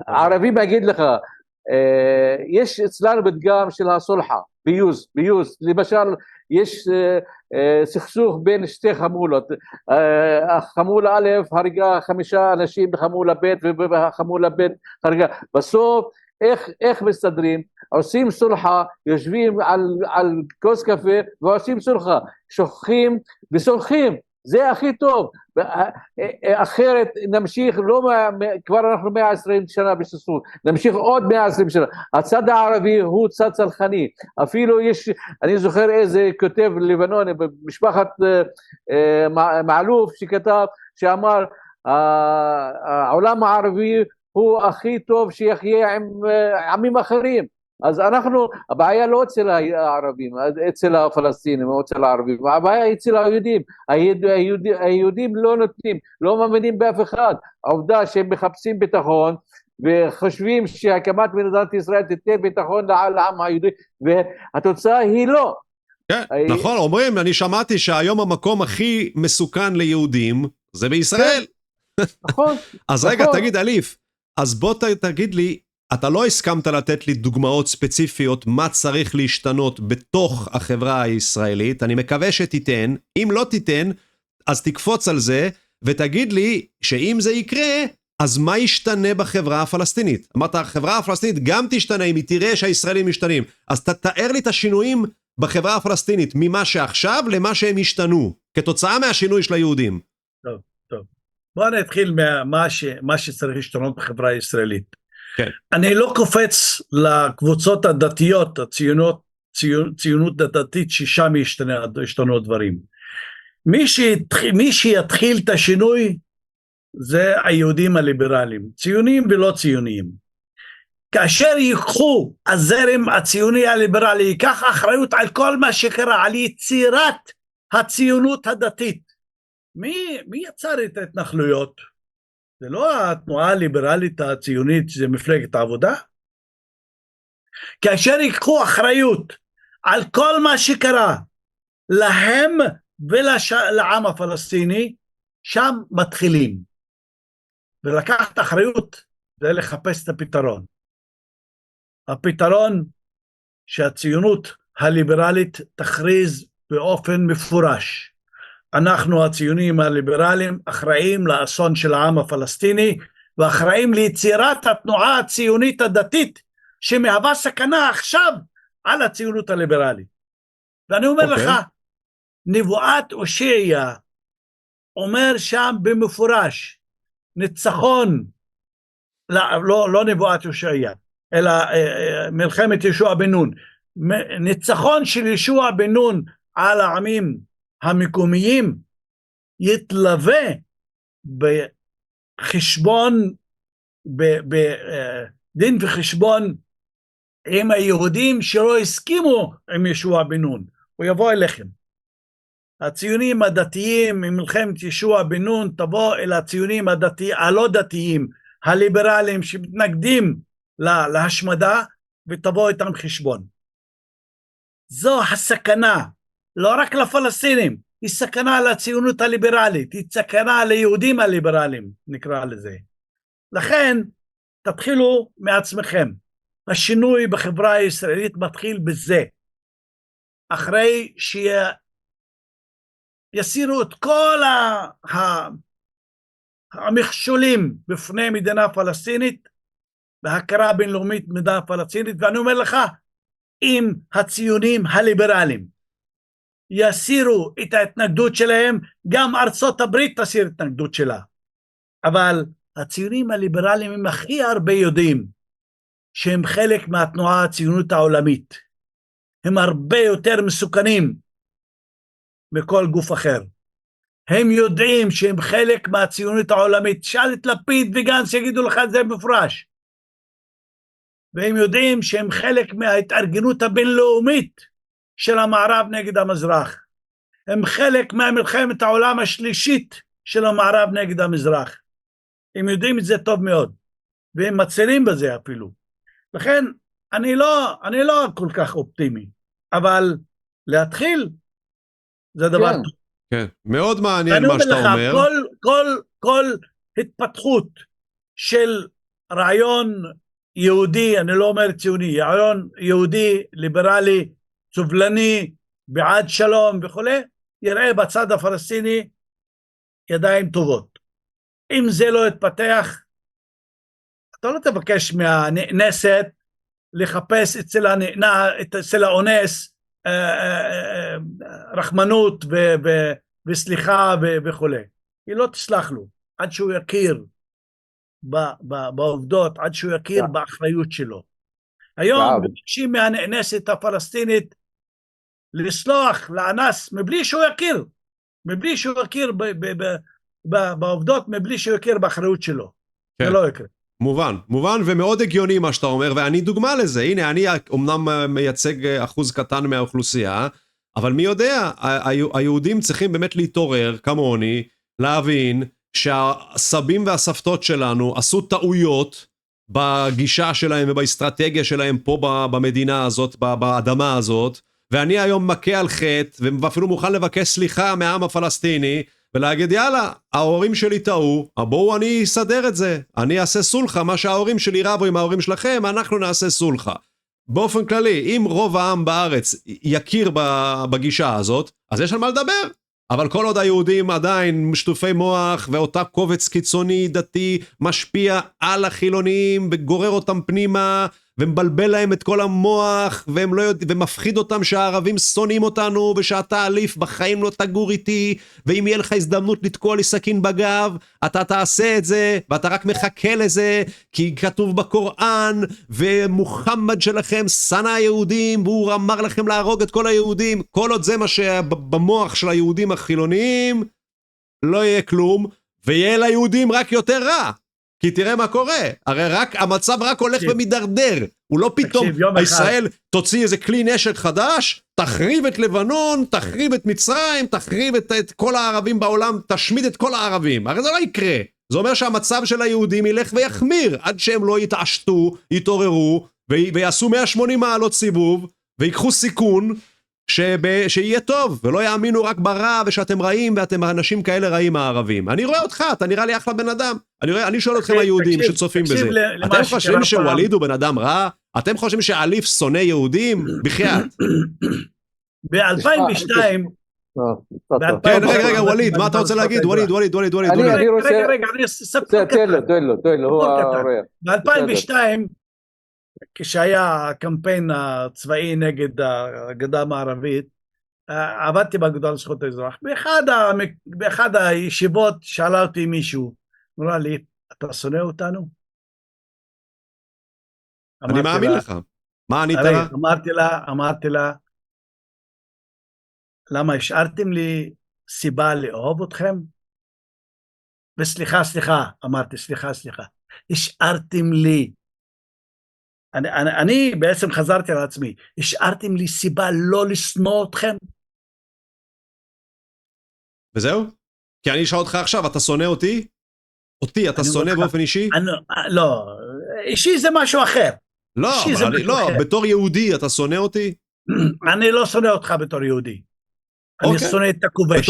Speaker 3: הערבים אגיד לך, יש אצלנו פתגם של הסולחה, ביוז, למשל יש סכסוך בין שתי חמולות, חמולה א' הרגה 5 אנשים בחמולה ב' ובחמולה ב' הרגה, בסוף איך מסתדרים? עושים סולחה, יושבים על כוס קפה ועושים סולחה, שוכחים וסולחים, זה הכי טוב, אחרת נמשיך, כבר אנחנו 120 שנה בסכסוך, נמשיך עוד 120 שנה, הצד הערבי הוא צד צלחני, אפילו יש, אני זוכר איזה כותב לבנוני במשפחת מעלוף שכתב, שאמר, העולם הערבי הוא הכי טוב שיחיה עם עמים אחרים. אז הבעיה לא אצל הערבים, אצל הפלסטינים או אצל הערבים, הבעיה אצל היהודים. היהודים לא נותנים, לא מאמינים באף אחד. העובדה שהם מחפשים ביטחון וחושבים שהקמת מדינת ישראל תיתן ביטחון לעם היהודי, והתוצאה היא לא.
Speaker 1: כן, נכון, אומרים, אני שמעתי שהיום המקום הכי מסוכן ליהודים זה בישראל.
Speaker 3: נכון.
Speaker 1: אז רגע, תגיד, אליף, אז בוא תגיד לי, אתה לא הסכמת לתת לי דוגמאות ספציפיות מה צריך להשתנות בתוך החברה הישראלית, אני מקווה שתיתן, אם לא תיתן, אז תקפוץ על זה, ותגיד לי שאם זה יקרה, אז מה ישתנה בחברה הפלסטינית? אמרת, החברה הפלסטינית גם תשתנה אם היא תראה שהישראלים משתנים, אז תתאר לי את השינויים בחברה הפלסטינית, ממה שעכשיו למה שהם השתנו, כתוצאה מהשינוי של היהודים.
Speaker 2: טוב, טוב. בואו נתחיל מה שצריך להשתנות בחברה הישראלית.
Speaker 1: כן. אני
Speaker 2: לא קופץ לקבוצות הדתיות, ציונות דתית, ששם השתנו דברים. מי שיתחיל את השינוי, זה היהודים הליברליים, ציונים ולא ציוניים. כאשר ייקחו הזרם הציוני הליברלי, ייקח אחריות על כל מה שקרה, על יצירת הציונות הדתית. מי יצר את ההתנחלויות? זה לא התנועה הליברלית הציונית, זה מפלגת העבודה? כאשר ייקחו אחריות על כל מה שקרה להם ולעם הפלסטיני, שם מתחילים. ולקחת אחריות זה לחפש את הפתרון. הפתרון שהציונות הליברלית תכריז באופן מפורש. אנחנו הציונים הליברליים אחראים לאסון של העם הפלסטיני, ואחראים ליצירת התנועה הציונית הדתית, שמהווה סכנה עכשיו על הציונות הליברלית. ואני אומר לך, נבואת הושע אומר שם במפורש, ניצחון, לא נבואת הושע, אלא מלחמת ישוע בן נון, ניצחון של ישוע בן נון על העמים המקומיים, יתלווה בחשבון, בדין וחשבון עם היהודים שלא הסכימו עם ישוע בן נון, הוא יבוא אליכם. הציונים הדתיים ממלחמת ישוע בן נון תבוא אל הציונים הלא דתיים, הליברליים שמתנגדים להשמדה, ותבוא איתם חשבון. זו הסכנה, לא רק לפלסטינים, היא סכנה לציונות הליברלית, היא סכנה ליהודים הליברליים, נקרא לזה. לכן, תתחילו מעצמכם. השינוי בחברה הישראלית מתחיל בזה. אחרי שיסירו את כל המכשולים בפני מדינה פלסטינית, בהכרה בינלאומית מדינה פלסטינית, ואני אומר לך, אם הציונים הליברליים יסירו את ההתנגדות שלהם, גם ארצות הברית תסיר את ההתנגדות שלה. אבל הציונים הליברליים הם הכי הרבה יודעים שהם חלק מהתנועה הציונות העולמית. הם הרבה יותר מסוכנים מכל גוף אחר. הם יודעים שהם חלק מהציונות העולמית. שאל את לפיד וגנץ יגידו לך את זה מפורש. והם יודעים שהם חלק מההתארגנות הבינלאומית של המערב נגד המזרח. הם חלק מהמלחמת העולם השלישית של המערב נגד המזרח. הם יודעים את זה טוב מאוד. והם מצרים בזה אפילו. לכן אני לא כל כך אופטימי. אבל להתחיל זה דבר טוב.
Speaker 1: כן, מאוד מעניין מה שאתה אומר.
Speaker 2: כל התפתחות של רעיון יהודי, אני לא אומר ציוני, רעיון יהודי, ליברלי, סובלני, בעד שלום וכו', יראה בצד הפלסטיני ידיים טובות. אם זה לא יתפתח, אתה לא תבקש מהנאנסת לחפש אצל האונס רחמנות וסליחה וכו'. היא לא תסלח לו, עד שהוא יכיר בעובדות, עד שהוא יכיר באחריות שלו. היום מבקשים מהנאנסת הפלסטינית לסלוח לאנס מבלי שהוא יכיר בעובדות, מבלי שהוא יכיר באחריות שלו. זה לא יקרה.
Speaker 1: מובן ומאוד הגיוני מה שאתה אומר, ואני דוגמה לזה. הנה, אני אומנם מייצג אחוז קטן מהאוכלוסייה, אבל מי יודע, היהודים צריכים באמת להתעורר, כמוני, להבין שהסבים והסבתות שלנו עשו טעויות בגישה שלהם ובאסטרטגיה שלהם פה במדינה הזאת, באדמה הזאת, ואני היום מכה על חטא, ואפילו מוכן לבקש סליחה מהעם הפלסטיני, ולהגיד יאללה, ההורים שלי טעו, בואו אני אסדר את זה, אני אעשה סולחה, מה שההורים שלי רבו עם ההורים שלכם, אנחנו נעשה סולחה. באופן כללי, אם רוב העם בארץ יכיר בגישה הזאת, אז יש על מה לדבר. אבל כל עוד היהודים עדיין משטופי מוח, ואותה קובץ קיצוני דתי משפיע על החילונים, וגורר אותם פנימה, ומבלבל להם את כל המוח, והם לא יודעים, ומפחיד אותם שהערבים שונאים אותנו, ושאתה אליף בחיים לא תגור איתי, ואם יהיה לך הזדמנות לתקוע לי סכין בגב, אתה תעשה את זה, ואתה רק מחכה לזה, כי כתוב בקוראן, ומוחמד שלכם שנא היהודים, והוא אמר לכם להרוג את כל היהודים, כל עוד זה מה שבמוח של היהודים החילוניים, לא יהיה כלום, ויהיה ליהודים רק יותר רע. כי תראה מה קורה, הרי המצב רק הולך ומדרדר, הוא לא פתאום, ישראל תוציא איזה כלי נשק חדש, תחריב את לבנון, תחריב את מצרים, תחריב את כל הערבים בעולם, תשמיד את כל הערבים, הרי זה לא יקרה, זה אומר שהמצב של היהודים ילך ויחמיר, עד שהם לא יתעשתו, יתעוררו, ויעשו 180 מעלות סיבוב, ויקחו סיכון, שיהיה טוב, ולא יאמינו רק ברע, ושאתם רעים, ואתם אנשים כאלה רעים הערבים. אני רואה אותך, אתה נראה לי אחלה בן אדם. אני שואל אתכם היהודים שצופים בזה. אתם חושבים שווליד הוא בן אדם רע? אתם חושבים שאליף שונא יהודים? בחייאת.
Speaker 2: ב-2002...
Speaker 3: כן,
Speaker 1: רגע, ווליד, מה אתה רוצה להגיד? ווליד.
Speaker 2: רגע, אני אספר
Speaker 3: תן לו,
Speaker 2: ב-2002, כשהיה הקמפיין הצבאי נגד הגדה המערבית, עבדתי באגודה לזכויות האזרח. באחד הישיבות שאלה אותי מישהו, אמרה לי, אתה שונא אותנו?
Speaker 1: אני מאמין לך. מה ענית לה?
Speaker 2: אמרתי לה, למה השארתם לי סיבה לאהוב אתכם? וסליחה, אמרתי, סליחה, השארתם לי. אני בעצם חזרתי לעצמי, השארתם לי סיבה לא לשנוא אתכם?
Speaker 1: וזהו? כי אני אשאל אותך עכשיו, אתה שונא אותי? אותי, אתה שונא באופן אישי?
Speaker 2: לא, אישי זה משהו אחר.
Speaker 1: לא, בתור יהודי אתה שונא אותי?
Speaker 2: אני לא שונא אותך בתור יהודי. אני שונא את הכובש.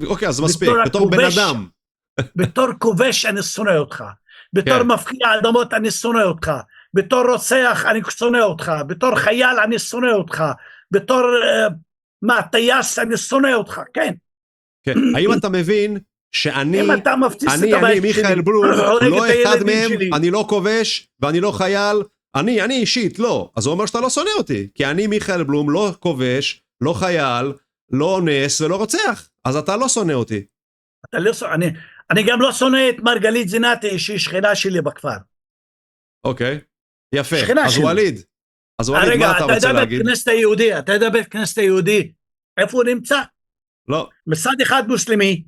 Speaker 1: אוקיי, אז מספיק, בתור בן אדם.
Speaker 2: בתור כובש אני שונא אותך. בתור מפקיע אדמות אני שונא אותך. בתור רוצח אני שונא אותך, בתור חייל אני שונא אותך, בתור טייס אני שונא אותך, כן.
Speaker 1: האם אתה מבין שאני,
Speaker 2: אני
Speaker 1: מיכאל בלום, לא אחד מהם, אני לא כובש ואני לא חייל, אני אישית לא, אז הוא אומר שאתה לא שונא אותי, כי אני מיכאל בלום לא כובש, לא חייל, לא אונס ולא רוצח, אז אתה לא שונא אותי.
Speaker 2: אני גם לא שונא את מרגלית זינתי שהיא שכנה שלי בכפר.
Speaker 1: אוקיי, יפה, אז ווליד, מה אתה רוצה להגיד?
Speaker 2: אתה יודע בית כנסת היהודי, איפה הוא נמצא?
Speaker 1: לא.
Speaker 2: מצד אחד מוסלמי,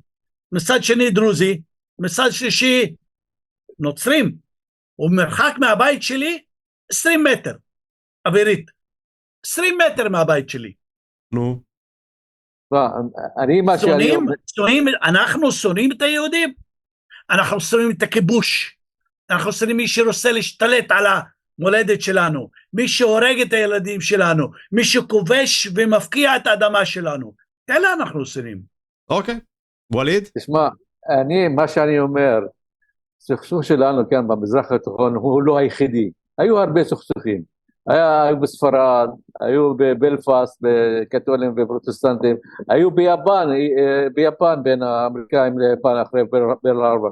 Speaker 2: מצד שני דרוזי, מצד שלישי נוצרים, ומרחק מהבית שלי 20 מטר, אווירית, 20 מטר מהבית שלי.
Speaker 1: נו.
Speaker 2: אנחנו שונאים את היהודים, אנחנו שונאים את הכיבוש, אנחנו שונאים מי שרוצה להשתלט על המולדת שלנו, מי שהורג את הילדים שלנו, מי שכובש ומפקיע את האדמה שלנו, אלה אנחנו שונאים.
Speaker 1: אוקיי, ווליד?
Speaker 3: תשמע, מה שאני אומר, סכסוך שלנו כאן במזרח התיכון הוא לא היחידי, היו הרבה סכסוכים, היו בספרד, היו בבלפאסט, בקתולים ופרוטסטנטים, היו ביפן בין האמריקאים ליפן אחרי פרל הארבר,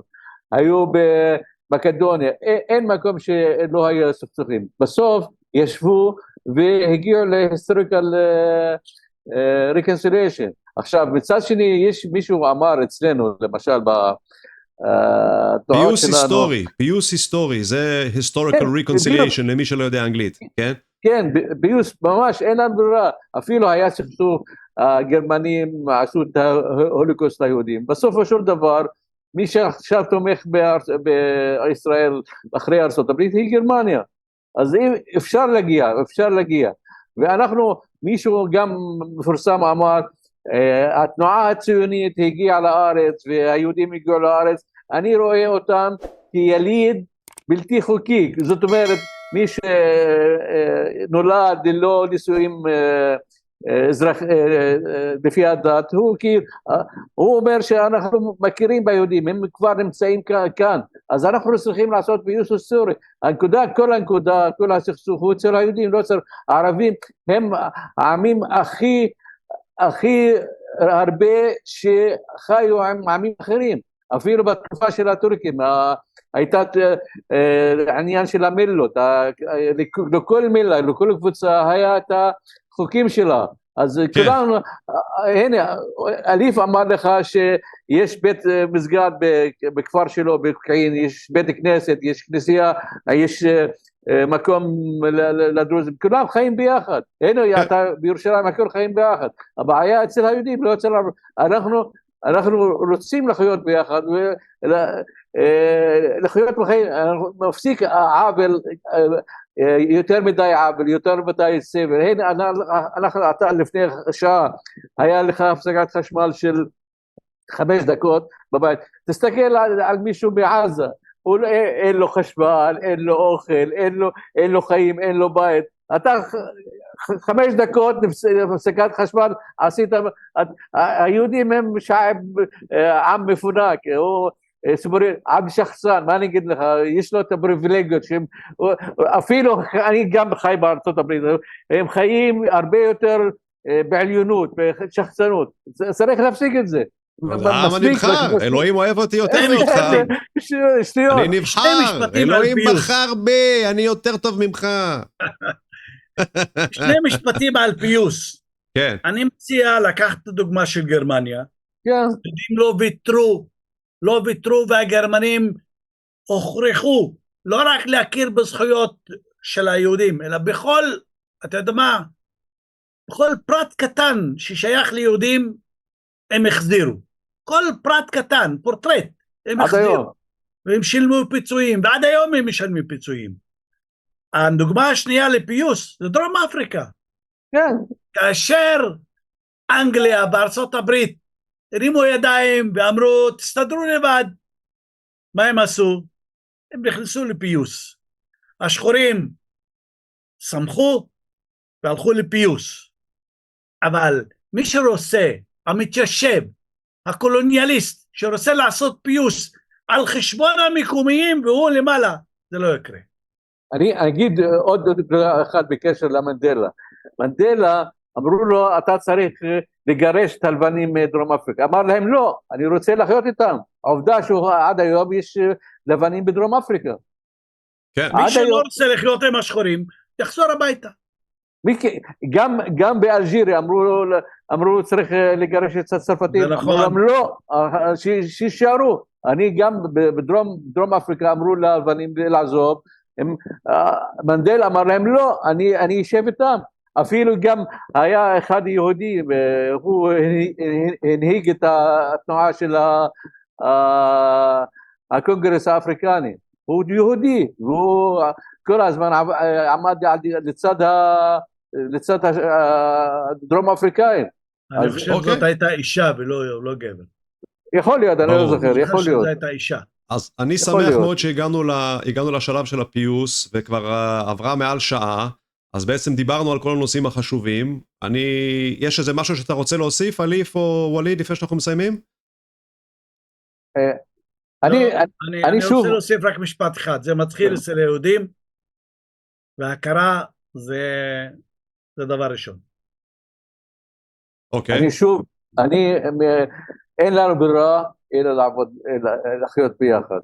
Speaker 3: היו במקדוניה, אין מקום שלא היו סכסוכים. בסוף ישבו והגיעו להיסטוריקל reconciliation. עכשיו מצד שני יש מישהו אמר אצלנו למשל
Speaker 1: פיוס היסטורי, זה historical reconciliation למי שלא יודע אנגלית, כן?
Speaker 3: כן, פיוס ממש אין לנו ברירה, אפילו היה סכסוך, הגרמנים עשו את ההולוקוסט ליהודים, בסופו של דבר מי שעכשיו תומך בישראל אחרי ארצות הברית היא גרמניה. אז אפשר להגיע. ואנחנו, מישהו גם מפורסם אמר, התנועה הציונית הגיעה לארץ והיהודים הגיעו לארץ, אני רואה אותם כיליד בלתי חוקי, זאת אומרת מי שנולד ללא נישואים לפי הדת, הוא אומר שאנחנו מכירים ביהודים, הם כבר נמצאים כאן, אז אנחנו צריכים לעשות פיוס היסטורי. כל הסכסוך הוא אצל היהודים, לא אצל הערבים, הם העמים הכי הרבה שחיו עם עמים אחרים, אפילו בתקופה של הטורקים, הייתה העניין של המלות, לכל מילה, לכל קבוצה היה את החוקים שלה, אז כולנו, הנה, אליף אמר לך שיש בית מסגד בכפר שלו, בפקיעין, יש בית כנסת, יש כנסייה, יש מקום לדרוזים, כולם חיים ביחד, הנה, אתה בירושלים, הכל חיים ביחד, הבעיה אצל היהודים, לא אצל אנחנו רוצים לחיות ביחד, לחיות בחיים, מפסיק העוול, יותר מדי עוול, יותר מדי סבל. הנה, אתה לפני שעה, היה לך הפסקת חשמל של 5 דקות בבית, תסתכל על מישהו בעזה, אין לו חשמל, אין לו אוכל, אין לו חיים, אין לו בית, אתה 5 דקות הפסקת חשמל עשית, היהודים הם עם מפונק, עם שחצן, מה אני אגיד לך, יש לו את הפריבילגיות, אפילו אני גם חי בארצות הברית, הם חיים הרבה יותר בעליונות, בשחצנות, צריך להפסיק את זה.
Speaker 1: העם הנבחר, אלוהים אוהב אותי יותר ממך, אני נבחר, אלוהים בחר בי, אני יותר טוב ממך.
Speaker 2: 2 משפטים על פיוס.
Speaker 1: כן.
Speaker 2: אני מציע לקחת את הדוגמה של גרמניה,
Speaker 3: כן.
Speaker 2: היהודים לא ויתרו והגרמנים הוכרחו לא רק להכיר בזכויות של היהודים, אלא בכל, אתה יודע מה, בכל פרט קטן ששייך ליהודים הם החזירו, כל פרט קטן, פורטרט, הם החזירו, והם שילמו פיצויים, ועד היום הם משלמים פיצויים. הדוגמה השנייה לפיוס זה דרום אפריקה.
Speaker 3: כן.
Speaker 2: כאשר אנגליה בארצות הברית הרימו ידיים ואמרו תסתדרו לבד, מה הם עשו? הם נכנסו לפיוס. השחורים שמחו והלכו לפיוס. אבל מי שרוצה, המתיישב, הקולוניאליסט, שרוצה לעשות פיוס על חשבון המקומיים והוא למעלה, זה לא יקרה.
Speaker 3: אני אגיד עוד אחד בקשר למנדלה. מנדלה אמרו לו אתה צריך לגרש את הלבנים מדרום אפריקה, אמר להם לא, אני רוצה לחיות איתם, העובדה שעד היום יש לבנים בדרום אפריקה.
Speaker 1: כן.
Speaker 2: מי שלא רוצה לחיות עם השחורים יחזור הביתה.
Speaker 3: גם באלג'יריה אמרו צריך לגרש את הצרפתים, אמרו להם לא, שישארו. אני גם בדרום אפריקה אמרו ללבנים לעזוב, מנדל אמר להם לא, אני אשב איתם. אפילו גם היה אחד יהודי, הוא הנהיג את התנועה של הקונגרס האפריקני, הוא יהודי, והוא כל הזמן עמד לצד הדרום אפריקאים.
Speaker 2: אני חושב זאת הייתה אישה ולא גבר.
Speaker 3: יכול להיות, אני לא זוכר, יכול להיות.
Speaker 2: זאת הייתה אישה.
Speaker 1: אז אני שמח מאוד שהגענו לשלב של הפיוס, וכבר עברה מעל שעה, אז בעצם דיברנו על כל הנושאים החשובים. יש איזה משהו שאתה רוצה להוסיף, אליף או וליד, לפני שאנחנו מסיימים?
Speaker 2: אני רוצה להוסיף רק משפט אחד, זה מתחיל אצל היהודים, וההכרה זה דבר ראשון.
Speaker 1: אוקיי.
Speaker 3: אין לנו ברירה, אלא לעבוד, לחיות ביחד.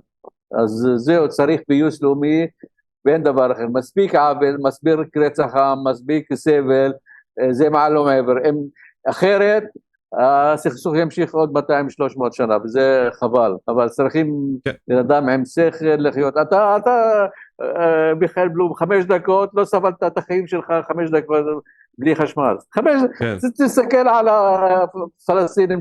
Speaker 3: אז זהו, צריך פיוס לאומי, ואין דבר אחר. מספיק עוול, מספיק רצח עם, מספיק סבל, זה מעל לא מעבר. אחרת, הסכסוך ימשיך עוד 200-300 שנה, וזה חבל. אבל צריכים אדם עם שכל לחיות. אתה מיכאל בלום, 5 דקות, לא סבלת את החיים שלך 5 דקות בלי חשמל. תסתכל על הפלסטינים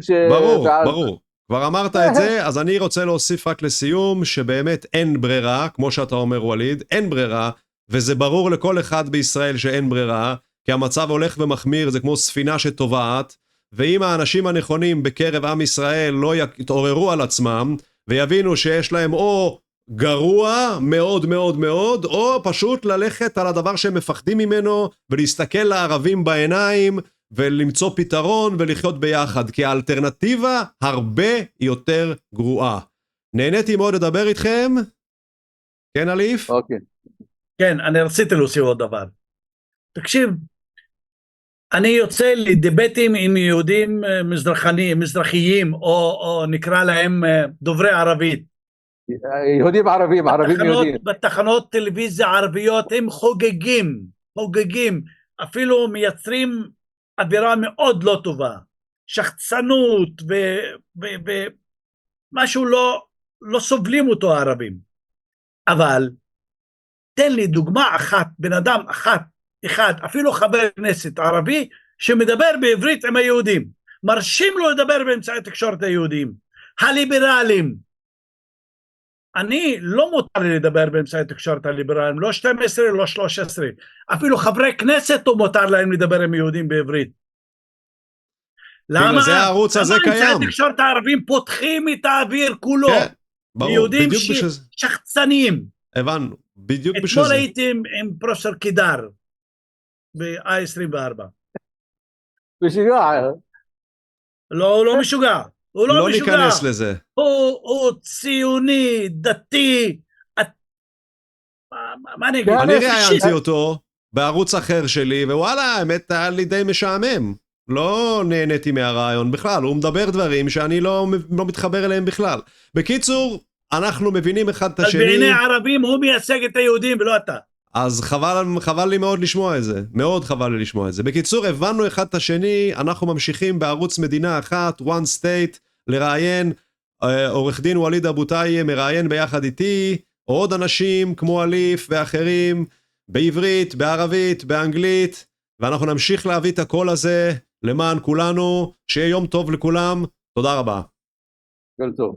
Speaker 1: ברור. כבר אמרת את זה, אז אני רוצה להוסיף רק לסיום, שבאמת אין ברירה, כמו שאתה אומר וליד, אין ברירה, וזה ברור לכל אחד בישראל שאין ברירה, כי המצב הולך ומחמיר, זה כמו ספינה שטובעת, ואם האנשים הנכונים בקרב עם ישראל לא יתעוררו על עצמם, ויבינו שיש להם או גרוע מאוד מאוד מאוד, או פשוט ללכת על הדבר שהם מפחדים ממנו, ולהסתכל לערבים בעיניים, ולמצוא פתרון ולחיות ביחד, כי האלטרנטיבה הרבה יותר גרועה. נהניתי מאוד לדבר איתכם. כן, אליף?
Speaker 3: אוקיי.
Speaker 2: כן, אני רציתי להוסיף עוד דבר. תקשיב, אני יוצא לדיבטים עם יהודים מזרחיים, או נקרא להם דוברי ערבית.
Speaker 3: יהודים ערבים, ערבים יהודים.
Speaker 2: בתחנות טלוויזיה ערביות הם חוגגים, אפילו מייצרים אווירה מאוד לא טובה, שחצנות ומשהו לא סובלים אותו הערבים. אבל תן לי דוגמה אחת, בן אדם אחד, אפילו חבר כנסת ערבי, שמדבר בעברית עם היהודים, מרשים לו לדבר באמצעי תקשורת היהודים, הליברלים. אני לא מותר לי לדבר באמצעי תקשורת הליברלים, לא 12, לא 13, אפילו חברי כנסת לא מותר להם לדבר עם יהודים בעברית. למה?
Speaker 1: זה הערוץ הזה קיים.
Speaker 2: למה אמצעי תקשורת הערבים פותחים את האוויר כולו?
Speaker 1: כן, ברור,
Speaker 2: יהודים
Speaker 1: בדיוק בשביל זה.
Speaker 2: שחצנים.
Speaker 1: הבנו, בדיוק בשביל
Speaker 2: אתמול
Speaker 1: זה.
Speaker 2: הייתי עם פרופסור קידר ב-I24.
Speaker 3: משוגע.
Speaker 2: לא משוגע. הוא לא משוגע.
Speaker 1: לא ניכנס לזה.
Speaker 2: הוא ציוני, דתי. מה אני אגיד?
Speaker 1: אני ראיינתי אותו בערוץ אחר שלי, ווואלה, האמת היה לי די משעמם. לא נהניתי מהרעיון בכלל, הוא מדבר דברים שאני לא מתחבר אליהם בכלל. בקיצור, אנחנו מבינים אחד את השני.
Speaker 2: בעיני הערבים הוא מייצג את היהודים ולא אתה.
Speaker 1: אז חבל לי מאוד לשמוע את זה, מאוד חבל לי לשמוע את זה. בקיצור, הבנו אחד את השני, אנחנו ממשיכים בערוץ מדינה אחת, one state, לראיין, עורך דין וליד אבו טייב מראיין ביחד איתי, עוד אנשים כמו אליף ואחרים, בעברית, בערבית, באנגלית, ואנחנו נמשיך להביא את הקול הזה למען כולנו, שיהיה יום טוב לכולם, תודה רבה.
Speaker 3: כל טוב.